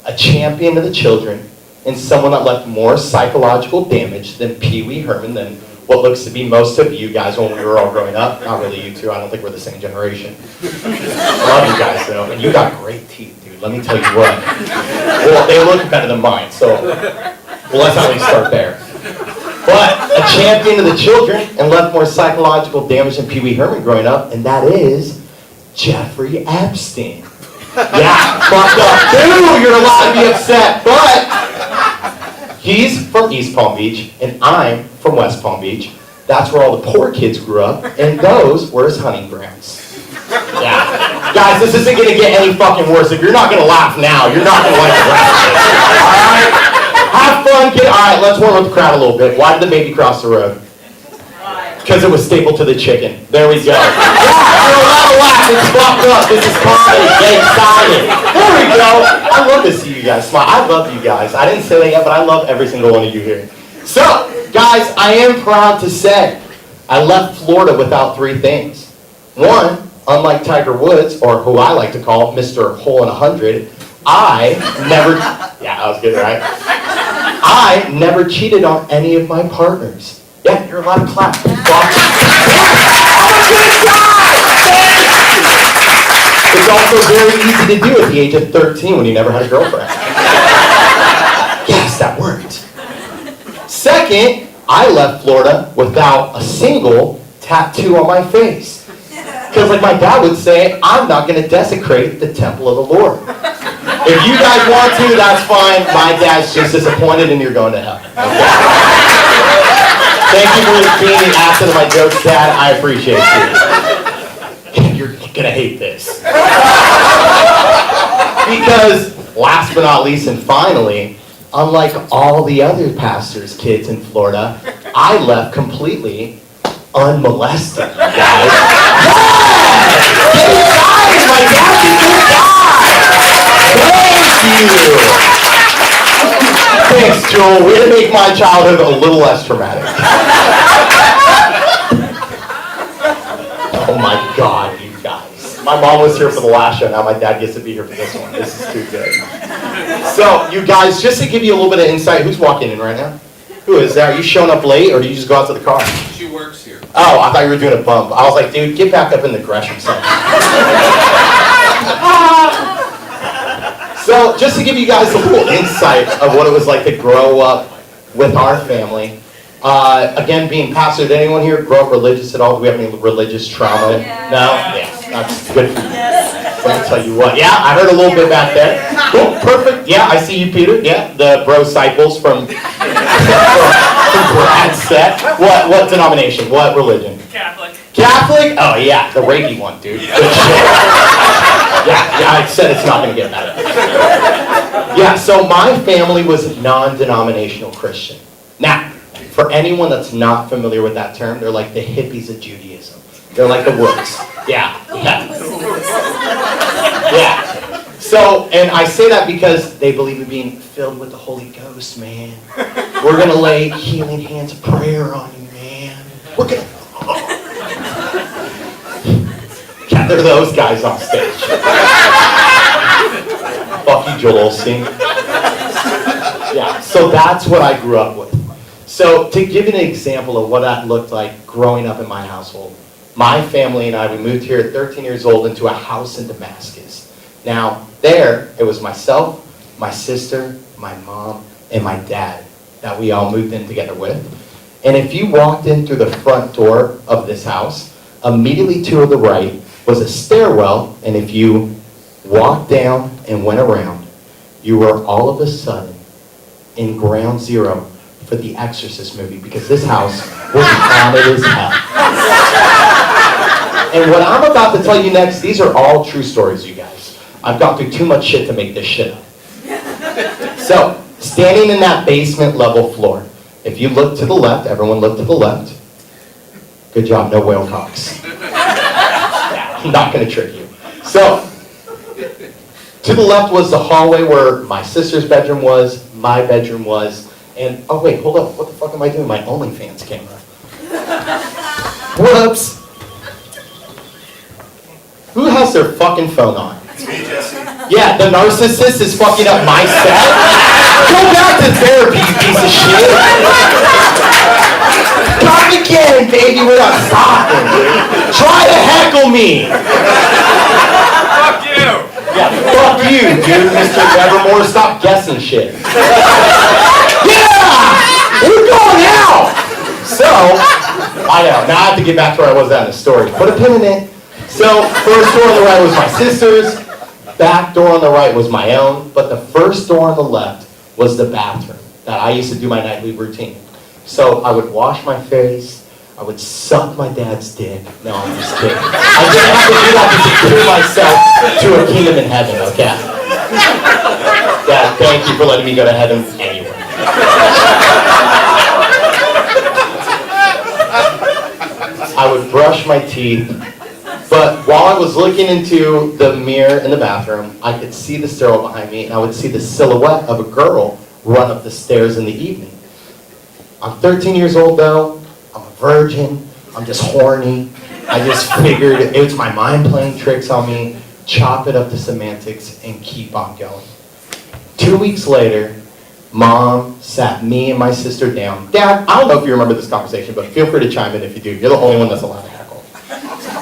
a champion of the children and someone that left more psychological damage than Pee Wee Herman, than what looks to be most of you guys when we were all growing up. Not really you two, I don't think we're the same generation. Love you guys though, and you got great teeth, dude, let me tell you what. Well, they look better than mine, so let's at least start there. But a champion of the children and left more psychological damage than Pee Wee Herman growing up, and that is Jeffrey Epstein. Yeah, fucked up too, you're allowed to be upset, but he's from East Palm Beach, and I'm from West Palm Beach. That's where all the poor kids grew up, and those were his hunting grounds. Yeah. Guys, this isn't gonna get any fucking worse. If you're not gonna laugh now, you're not gonna like the rest of it. Alright? Have fun, kid. Alright, let's warm up the crowd a little bit. Why did the baby cross the road? Because it was stapled to the chicken. There we go. Yeah, you're allowed to laugh. It's fucked up. This is comedy. Get excited. There we go. I love to see you guys smile. I love you guys. I didn't say that yet, but I love every single one of you here. So, guys, I am proud to say I left Florida without 3 things. One, unlike Tiger Woods, or who I like to call Mr. Hole in 100, I never, yeah, that was good, right? I never cheated on any of my partners. Yeah, you're allowed to clap. I'm a good guy! It's also very easy to do at the age of 13 when you never had a girlfriend. Yes, that worked. Second, I left Florida without a single tattoo on my face. Because like my dad would say, I'm not going to desecrate the temple of the Lord. If you guys want to, that's fine. My dad's just disappointed and you're going to hell. Okay? Thank you for being the asset of my jokes, Dad. I appreciate you. You're gonna hate this. Because last but not least and finally, unlike all the other pastors' kids in Florida, I left completely unmolested, guys. Yeah! Get excited, my dad's a good guy! Thank you! Thanks, Joel. Way to make my childhood a little less traumatic. Oh my God, you guys. My mom was here for the last show. Now my dad gets to be here for this one. This is too good. So, you guys, just to give you a little bit of insight, who's walking in right now? Who is that? Are you showing up late, or do you just go out to the car? She works here. Oh, I thought you were doing a bump. I was like, dude, get back up in the Gresham Center. So, just to give you guys a little insight of what it was like to grow up with our family. Again, being pastor, did anyone here grow up religious at all? Do we have any religious trauma? Yeah. No? Yeah, that's good for you. Let me tell you what. Yeah, I heard a little bit back there. Cool, perfect. Yeah, I see you, Peter. Yeah, the bro-cycles from Brad's set. What denomination? What religion? Catholic. Catholic? Oh yeah, the rapey one, dude. Good shit. Yeah, I said it's not going to get better. Yeah, so my family was non-denominational Christian. Now, for anyone that's not familiar with that term, they're like the hippies of Judaism. They're like the woods. Yeah. Yeah. So, and I say that because they believe in being filled with the Holy Ghost, man. We're going to lay healing hands of prayer on you, man. We're going to... Yeah, they're those guys on stage. Fuck you, Joel Osteen. Yeah, So that's what I grew up with. So to give you an example of what that looked like growing up in my household, my family and I, we moved here at 13 years old into a house in Damascus. Now, there, it was myself, my sister, my mom, and my dad that we all moved in together with. And if you walked in through the front door of this house, immediately to the right was a stairwell, and if you walked down and went around, you were all of a sudden in ground zero for the Exorcist movie, because this house was haunted as hell. And what I'm about to tell you next, these are all true stories, you guys. I've gone through too much shit to make this shit up. So, standing in that basement level floor, if you look to the left, everyone look to the left. Good job, no whale cocks. Yeah, I'm not gonna trick you. So, to the left was the hallway where my sister's bedroom was, my bedroom was, and, oh wait, hold up, what the fuck am I doing? My OnlyFans camera. Whoops. Who has their fucking phone on? It's me, Jesse. Yeah, the narcissist is fucking up my set. Go back to therapy, you piece of shit. Come again, baby, we're not stopping. Try to heckle me. Fuck you! Yeah, fuck you, dude, Mr. Nevermore. Stop guessing shit. Yeah! We're going out! So, I know, now I have to get back to where I was at in the story. Put a pin in it. So, first door on the right was my sister's, back door on the right was my own, but the first door on the left was the bathroom that I used to do my nightly routine. So, I would wash my face, I would suck my dad's dick. No, I'm just kidding. I didn't have to do that to secure myself to a kingdom in heaven, okay? Dad, thank you for letting me go to heaven anyway. I would brush my teeth, but while I was looking into the mirror in the bathroom, I could see the stairwell behind me, and I would see the silhouette of a girl run up the stairs in the evening. I'm 13 years old though, I'm a virgin, I'm just horny. I just figured it was my mind playing tricks on me, chop it up to semantics, and keep on going. 2 weeks later, Mom sat me and my sister down. Dad, I don't know if you remember this conversation, but feel free to chime in if you do. You're the only one that's allowed to heckle.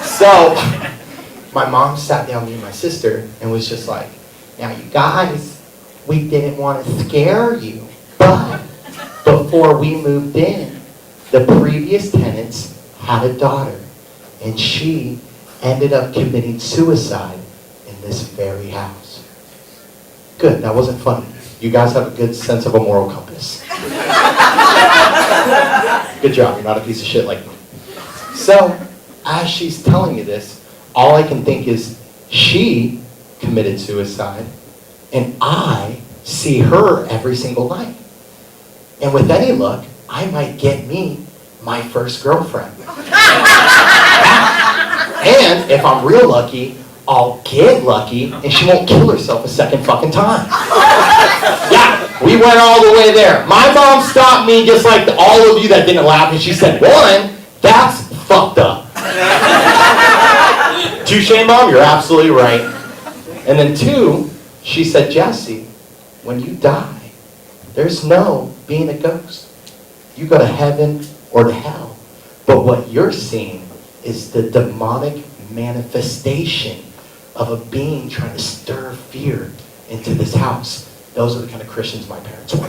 So, my mom sat down me and my sister and was just like, now you guys, we didn't want to scare you, but before we moved in, the previous tenants had a daughter, and she ended up committing suicide in this very house. Good, that wasn't funny. You guys have a good sense of a moral compass. Good job, you're not a piece of shit like me. So, as she's telling me this, all I can think is, she committed suicide, and I see her every single night. And with any luck, I might get me my first girlfriend. And if I'm real lucky, I'll get lucky, and she won't kill herself a second fucking time. Yeah, we went all the way there. My mom stopped me just like all of you that didn't laugh, and she said, one, that's fucked up. Touche, Mom, you're absolutely right. And then two, she said, Jesse, when you die, there's no being a ghost. You go to heaven or to hell. But what you're seeing is the demonic manifestation of a being trying to stir fear into this house. Those are the kind of Christians my parents were.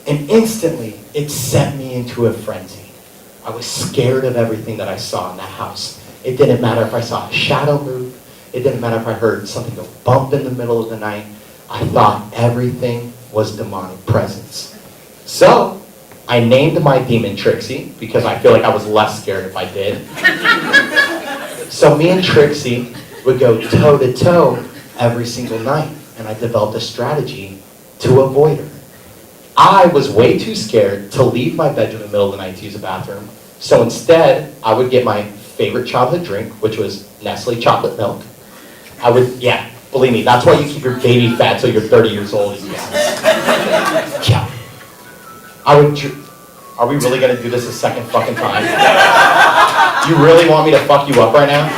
And instantly, it sent me into a frenzy. I was scared of everything that I saw in that house. It didn't matter if I saw a shadow move. It didn't matter if I heard something go bump in the middle of the night. I thought everything was demonic presence. So, I named my demon Trixie, because I feel like I was less scared if I did. So me and Trixie would go toe-to-toe every single night, and I developed a strategy to avoid her. I was way too scared to leave my bedroom in the middle of the night to use a bathroom, so instead, I would get my favorite childhood drink, which was Nestle chocolate milk. I would, yeah, believe me, that's why you keep your baby fat till you're 30 years old. Yeah. Are we really gonna do this a second fucking time? Do you really want me to fuck you up right now?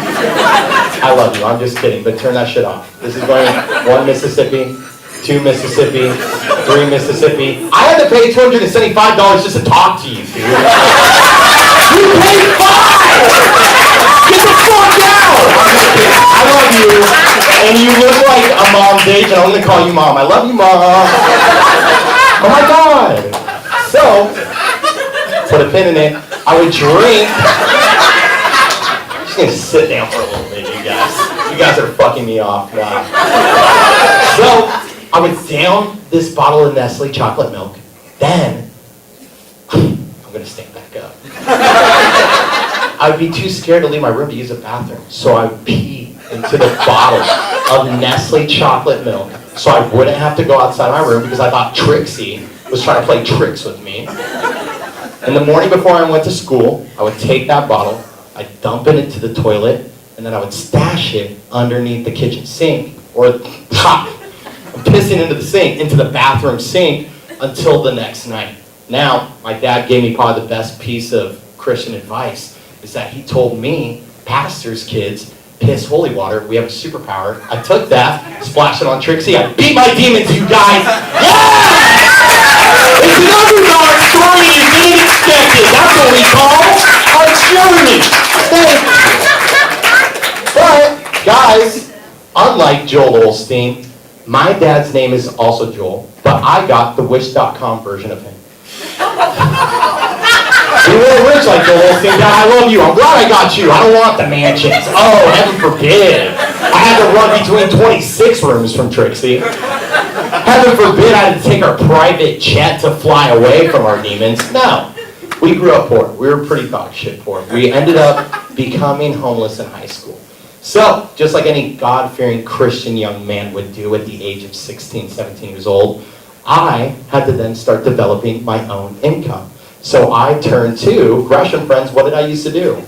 I love you, I'm just kidding, but turn that shit off. This is going 1 Mississippi, 2 Mississippi, 3 Mississippi. I had to pay $275 just to talk to you, dude. You paid $5! Get the fuck out! I'm just kidding. I love you, and you look like a mom's age, and I'm gonna call you mom. I love you, mom. Oh my god. So, put a pin in it. I would drink. I'm just gonna sit down for a little bit, you guys. You guys are fucking me off. Wow. So, I would down this bottle of Nestle chocolate milk. Then, I'm gonna stand back up. I would be too scared to leave my room to use the bathroom, so I would pee into the bottle of Nestle chocolate milk, so I wouldn't have to go outside my room because I thought Trixie was trying to play tricks with me. In the morning before I went to school, I would take that bottle, I'd dump it into the toilet, and then I would stash it underneath the kitchen sink, or pop, I'm pissing into the sink, into the bathroom sink, until the next night. Now, my dad gave me probably the best piece of Christian advice, is that he told me, pastors' kids, piss holy water, we have a superpower. I took that, splashed it on Trixie, I beat my demons, you guys! Yeah! It's an underdog story you didn't expect it. That's what we call our journey. But, guys, unlike Joel Osteen, my dad's name is also Joel, but I got the Wish.com version of him. You were rich like Joel Osteen. Dad, I love you. I'm glad I got you. I don't want the mansions. Oh, heaven forbid. I had to run between 26 rooms from Trixie. Heaven forbid I had to take our private jet to fly away from our demons. No. We grew up poor. We were pretty dog shit poor. We ended up becoming homeless in high school. So, just like any God-fearing Christian young man would do at the age of 16, 17 years old, I had to then start developing my own income. So I turned to, Gresham friends, what did I used to do?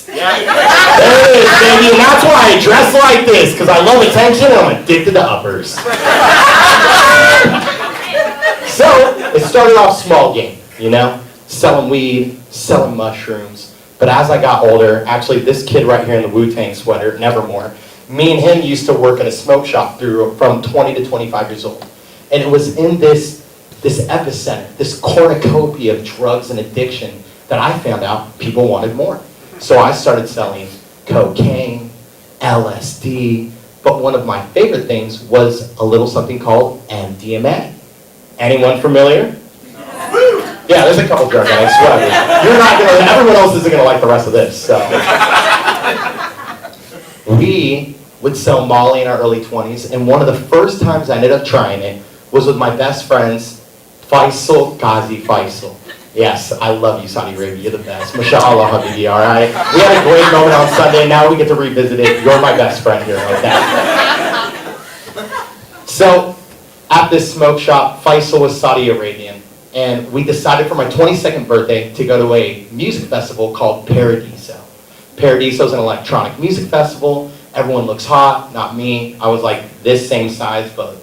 There it is, baby, and that's why I dress like this, because I love attention and I'm addicted to uppers. So, it started off small game, you know? Selling weed, selling mushrooms. But as I got older, actually this kid right here in the Wu-Tang sweater, Nevermore, me and him used to work at a smoke shop from 20 to 25 years old. And it was in this epicenter, this cornucopia of drugs and addiction that I found out people wanted more. So I started selling cocaine, LSD, but one of my favorite things was a little something called MDMA. Anyone familiar? Yeah, there's a couple drug addicts, whatever. You're not gonna, everyone else isn't gonna like the rest of this, so. We would sell Molly in our early 20s, and one of the first times I ended up trying it was with my best friends, Faisal, Ghazi Faisal. Yes, I love you, Saudi Arabia. You're the best. Mashallah, Habibi, all right? We had a great moment on Sunday. Now we get to revisit it. You're my best friend here, okay? So, at this smoke shop, Faisal was Saudi Arabian. And we decided for my 22nd birthday to go to a music festival called Paradiso. Paradiso is an electronic music festival. Everyone looks hot, not me. I was like this same size, but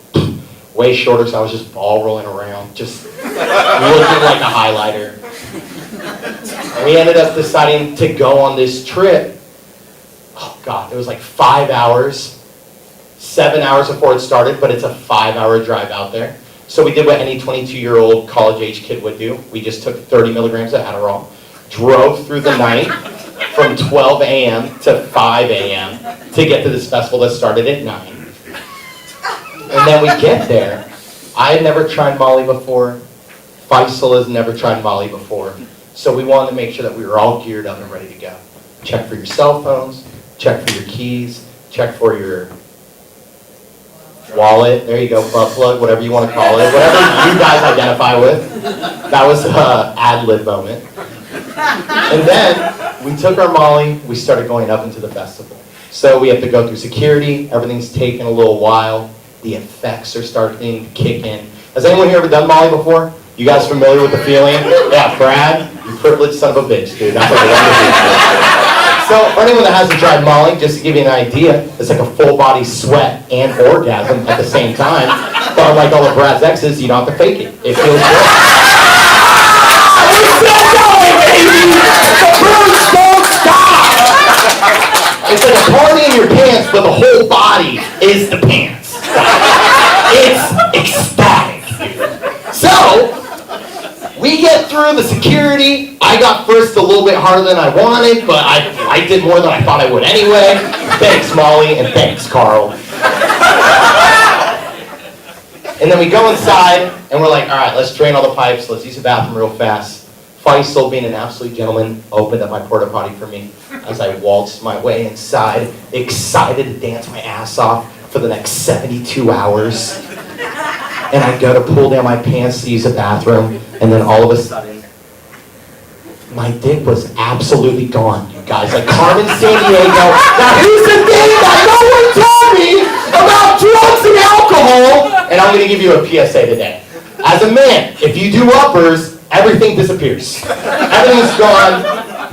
way shorter, so I was just ball rolling around, just looking like a highlighter. We ended up deciding to go on this trip. Oh God, it was like 5 hours, 7 hours before it started, but it's a 5-hour drive out there. So we did what any 22-year-old college-age kid would do. We just took 30 milligrams of Adderall, drove through the night from 12 a.m. to 5 a.m. to get to this festival that started at 9. And then we get there. I had never tried Molly before. Faisal has never tried Molly before. So we wanted to make sure that we were all geared up and ready to go. Check for your cell phones, check for your keys, check for your wallet, there you go, butt plug, whatever you want to call it, whatever you guys identify with. That was an ad-lib moment. And then we took our Molly, we started going up into the festival. So we have to go through security, everything's taking a little while, the effects are starting to kick in. Has anyone here ever done Molly before? You guys familiar with the feeling? Yeah, Brad, you privileged son of a bitch, dude. That's what I want to do. So, for anyone that hasn't tried Molly, just to give you an idea, it's like a full body sweat and orgasm at the same time. But unlike all of Brad's exes, you don't have to fake it. It feels good. We're still going, baby! The birds don't stop! got frisked a little bit harder than I wanted, but I liked it more than I thought I would anyway. Thanks, Molly, and thanks, Carl. And then we go inside, and we're like, all right, let's drain all the pipes, let's use the bathroom real fast. Faisal, being an absolute gentleman, opened up my porta potty for me as I waltzed my way inside, excited to dance my ass off for the next 72 hours. And I go to pull down my pants to use the bathroom, and then all of a sudden, my dick was absolutely gone, you guys. Like Carmen Sandiego. Now here's the thing that no one told me about drugs and alcohol, and I'm gonna give you a PSA today. As a man, if you do uppers, everything disappears. Everything's gone,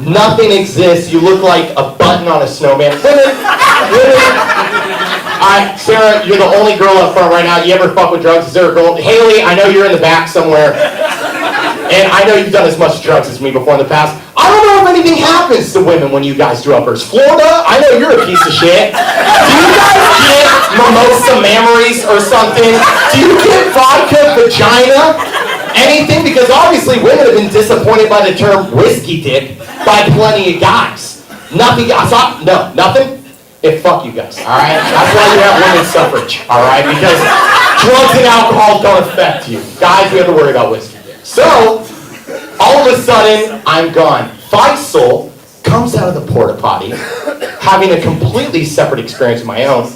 nothing exists, you look like a button on a snowman. Women. Alright, Sarah, you're the only girl up front right now. You ever fuck with drugs? Is there a girl? Haley, I know you're in the back somewhere. And I know you've done as much drugs as me before in the past. I don't know if anything happens to women when you guys do uppers. Florida, I know you're a piece of shit. Do you guys get mimosa memories or something? Do you get vodka vagina? Anything? Because obviously women have been disappointed by the term whiskey dick by plenty of guys. Nothing, I thought, no, nothing? Fuck you guys, alright? That's why you have women's suffrage, alright? Because drugs and alcohol don't affect you. Guys, we have to worry about whiskey dick. So, all of a sudden, I'm gone. Faisal comes out of the porta potty, having a completely separate experience of my own.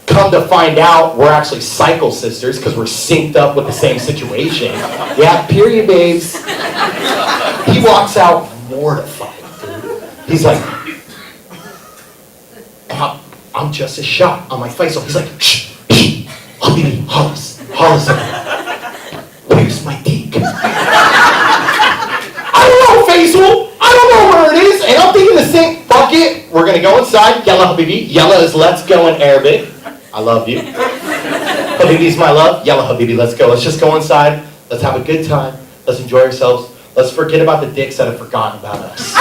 Come to find out, we're actually cycle sisters because we're synced up with the same situation. Yeah, period, babes. He walks out mortified, dude. He's like, I'm just as shocked on my face. So he's like, shh, shh, Habibi, Hollis, where's my dick? I don't know, Faisal. I don't know where it is. And I'm thinking the same, fuck it. We're going to go inside. Yalla, Habibi. Yalla is let's go in Arabic. I love you. Habibi's my love. Yalla, Habibi, let's go. Let's just go inside. Let's have a good time. Let's enjoy ourselves. Let's forget about the dicks that have forgotten about us.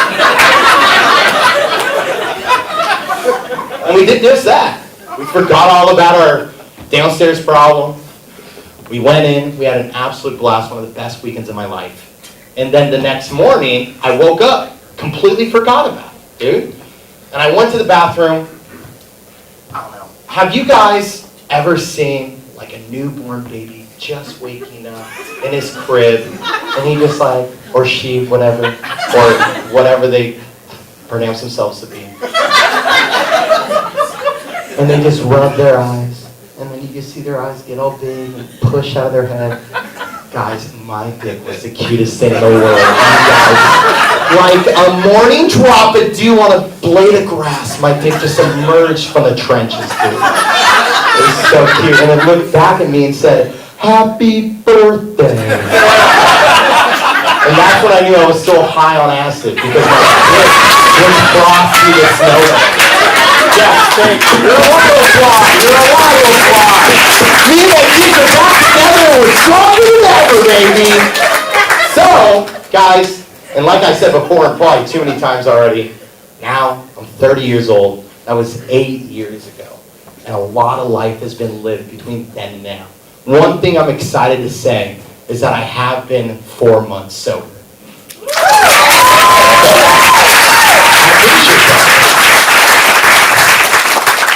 And we did just that. We forgot all about our downstairs problem. We went in, we had an absolute blast, one of the best weekends of my life. And then the next morning, I woke up, completely forgot about it, dude. And I went to the bathroom. I don't know. Have you guys ever seen like a newborn baby just waking up in his crib, and he just like, or she, whatever, or whatever they pronounce themselves to be. And they just rub their eyes, and then you just see their eyes get all big and push out of their head. Guys, my dick was the cutest thing in the world. Guys, like a morning drop of dew on a blade of grass, my dick just emerged from the trenches, dude. It was so cute. And it looked back at me and said, "Happy birthday." And that's when I knew I was still high on acid, because my dick was frosty as snow. Yes, thank you. You're a wild fly. You're a wild fly. Me and my kids are back together and we're stronger than ever, baby. So, guys, and like I said before, and probably too many times already, now I'm 30 years old. That was 8 years ago. And a lot of life has been lived between then and now. One thing I'm excited to say is that I have been 4 months sober.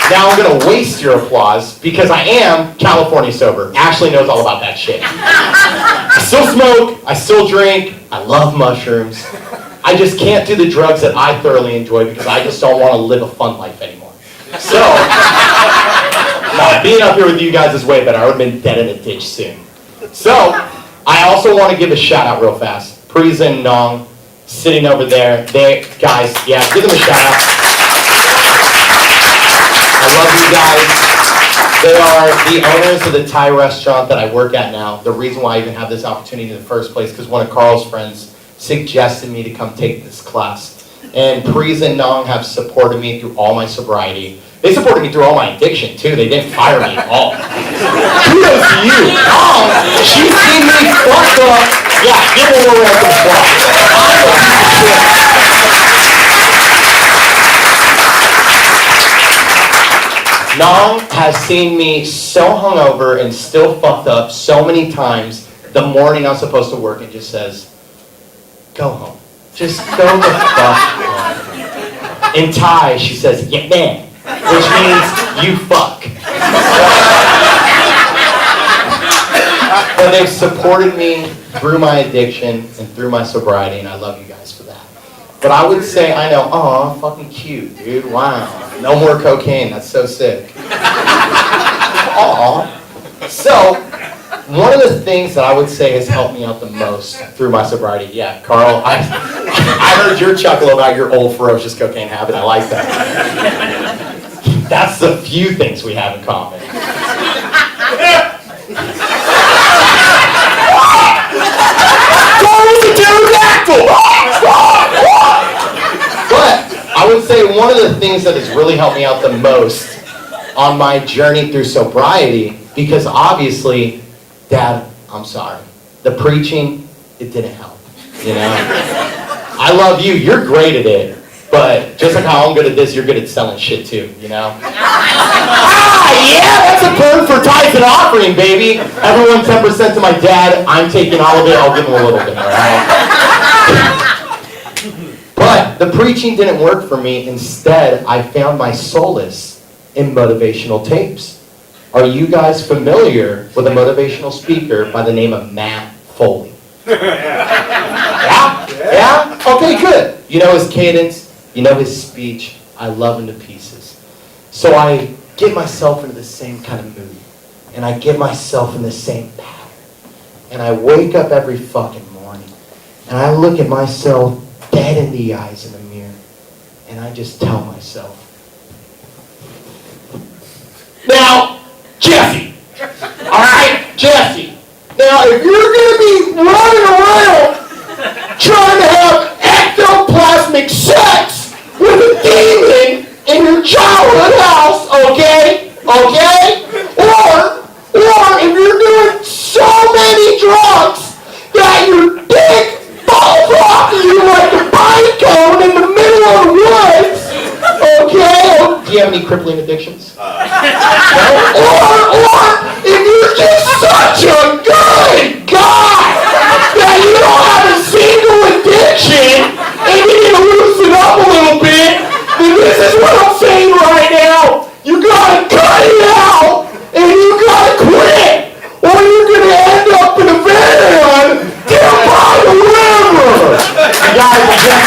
Now I'm gonna waste your applause because I am California sober. Ashley knows all about that shit. I still smoke, I still drink, I love mushrooms. I just can't do the drugs that I thoroughly enjoy because I just don't want to live a fun life anymore. So, being up here with you guys is way better. I would have been dead in a ditch soon. So, I also want to give a shout out real fast. Priza and Nong, sitting over there. They, guys, yeah, give them a shout out. I love you guys. They are the owners of the Thai restaurant that I work at now. The reason why I even have this opportunity in the first place, because one of Carl's friends suggested me to come take this class. And Priza and Nong have supported me through all my sobriety. They supported me through all my addiction, too. They didn't fire me at all. Kudos to you. Nong, she's seen me fucked up. Yeah, give her a round of applause. Nong has seen me so hungover and still fucked up so many times the morning I'm supposed to work and just says, go home. Just go the fuck home. In Thai, she says, yeah, man, which means you fuck. But they've supported me through my addiction and through my sobriety, and I love you guys for that. But I would say, I know, aw, fucking cute, dude, wow. No more cocaine, that's so sick. Aw. So, one of the things that I would say has helped me out the most through my sobriety, yeah, Carl, I heard your chuckle about your old ferocious cocaine habit, I like that. That's the few things we have in common. But I would say one of the things that has really helped me out the most on my journey through sobriety, because obviously, Dad, I'm sorry, the preaching, it didn't help, you know? I love you, you're great at it, but just like how I'm good at this, you're good at selling shit too, you know? Yeah, that's a burn for tithes and offering, baby. Everyone 10% to my dad, I'm taking all of it, I'll give him a little bit, all right? But the preaching didn't work for me. Instead, I found my solace in motivational tapes. Are you guys familiar with a motivational speaker by the name of Matt Foley? Yeah? Yeah? Okay, good. You know his cadence, you know his speech. I love him to pieces. So I get myself into the same kind of mood. And I get myself in the same pattern. And I wake up every fucking morning. And I look at myself dead in the eyes in the mirror. And I just tell myself, now, Jesse. Alright, Jesse. Now, if you're going to be running around trying to have ectoplasmic sex with a demon in your childhood house, okay? Okay? Or if you're doing so many drugs that your dick falls off of you like a pine cone in the middle of the woods, okay? Do you have any crippling addictions? Or if you're just such a good guy that you don't have a single addiction and you need to loosen up a little bit, then this is what I'm saying right now. You gotta cut it out and you gotta quit, or you're gonna end up in a van down by the river. You guys are just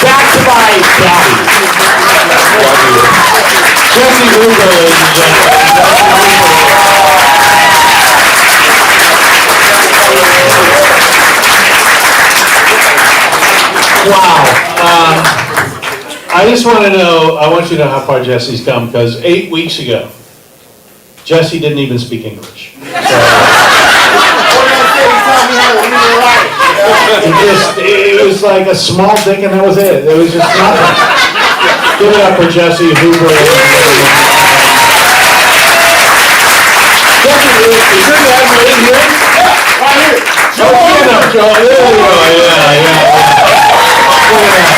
back to my daddy. Jesse Hoover, ladies and gentlemen. Wow. I just want to know, I want you to know how far Jesse's come, because 8 weeks ago, Jesse didn't even speak English. It was like a small dick and that was it. It was just nothing. Give it up for Jesse Hoover. Jesse, is your dad right here? Right here. Oh, you know, Joe. There you go. Yeah. Look at that.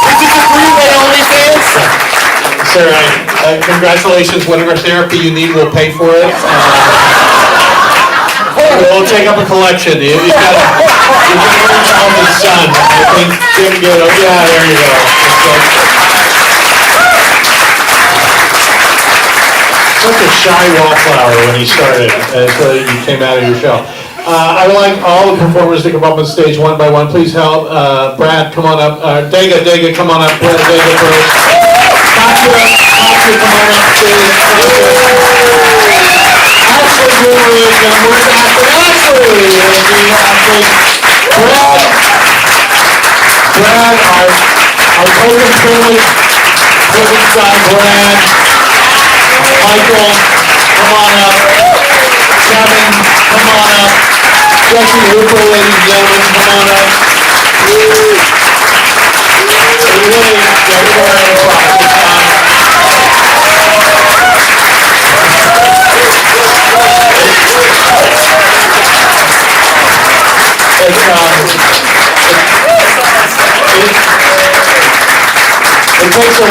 Is this a three-way OnlyFans? Sir, congratulations. Whatever therapy you need, we'll pay for it. We'll take up a collection. You've got a talented son. I think Jim good. Oh, yeah, there you go. Such a shy wallflower when he started, until you came out of your shell. I would like all the performers to come up on stage one by one. Please help. Brad, come on up. Dega, come on up. Brad, Dega first. Katya, come on up, please. Ashley Brewer is going to work after Ashley. Brad, our token privilege son, Brad. Michael, come on up. Kevin, come on up. Jesse Hooper, ladies and gentlemen, come on up.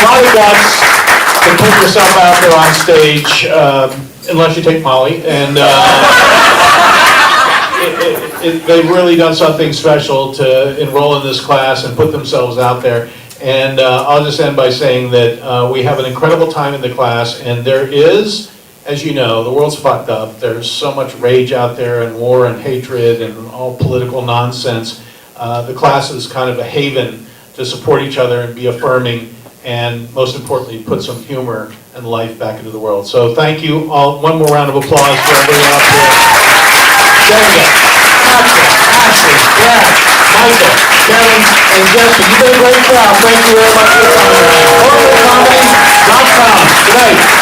a lot of guts to put yourself out there on stage, unless you take Molly, and they've really done something special to enroll in this class and put themselves out there. And I'll just end by saying that we have an incredible time in the class, and there is, as you know, the world's fucked up. There's so much rage out there, and war and hatred and all political nonsense. The class is kind of a haven to support each other and be affirming, and most importantly, put some humor and life back into the world. So thank you all. One more round of applause for everyone up here. Jessica, Ashley, Brad, Michael, Kevin, and Jesse. You did a great job. Thank you very much for your time. OracleComedy.com. Good night.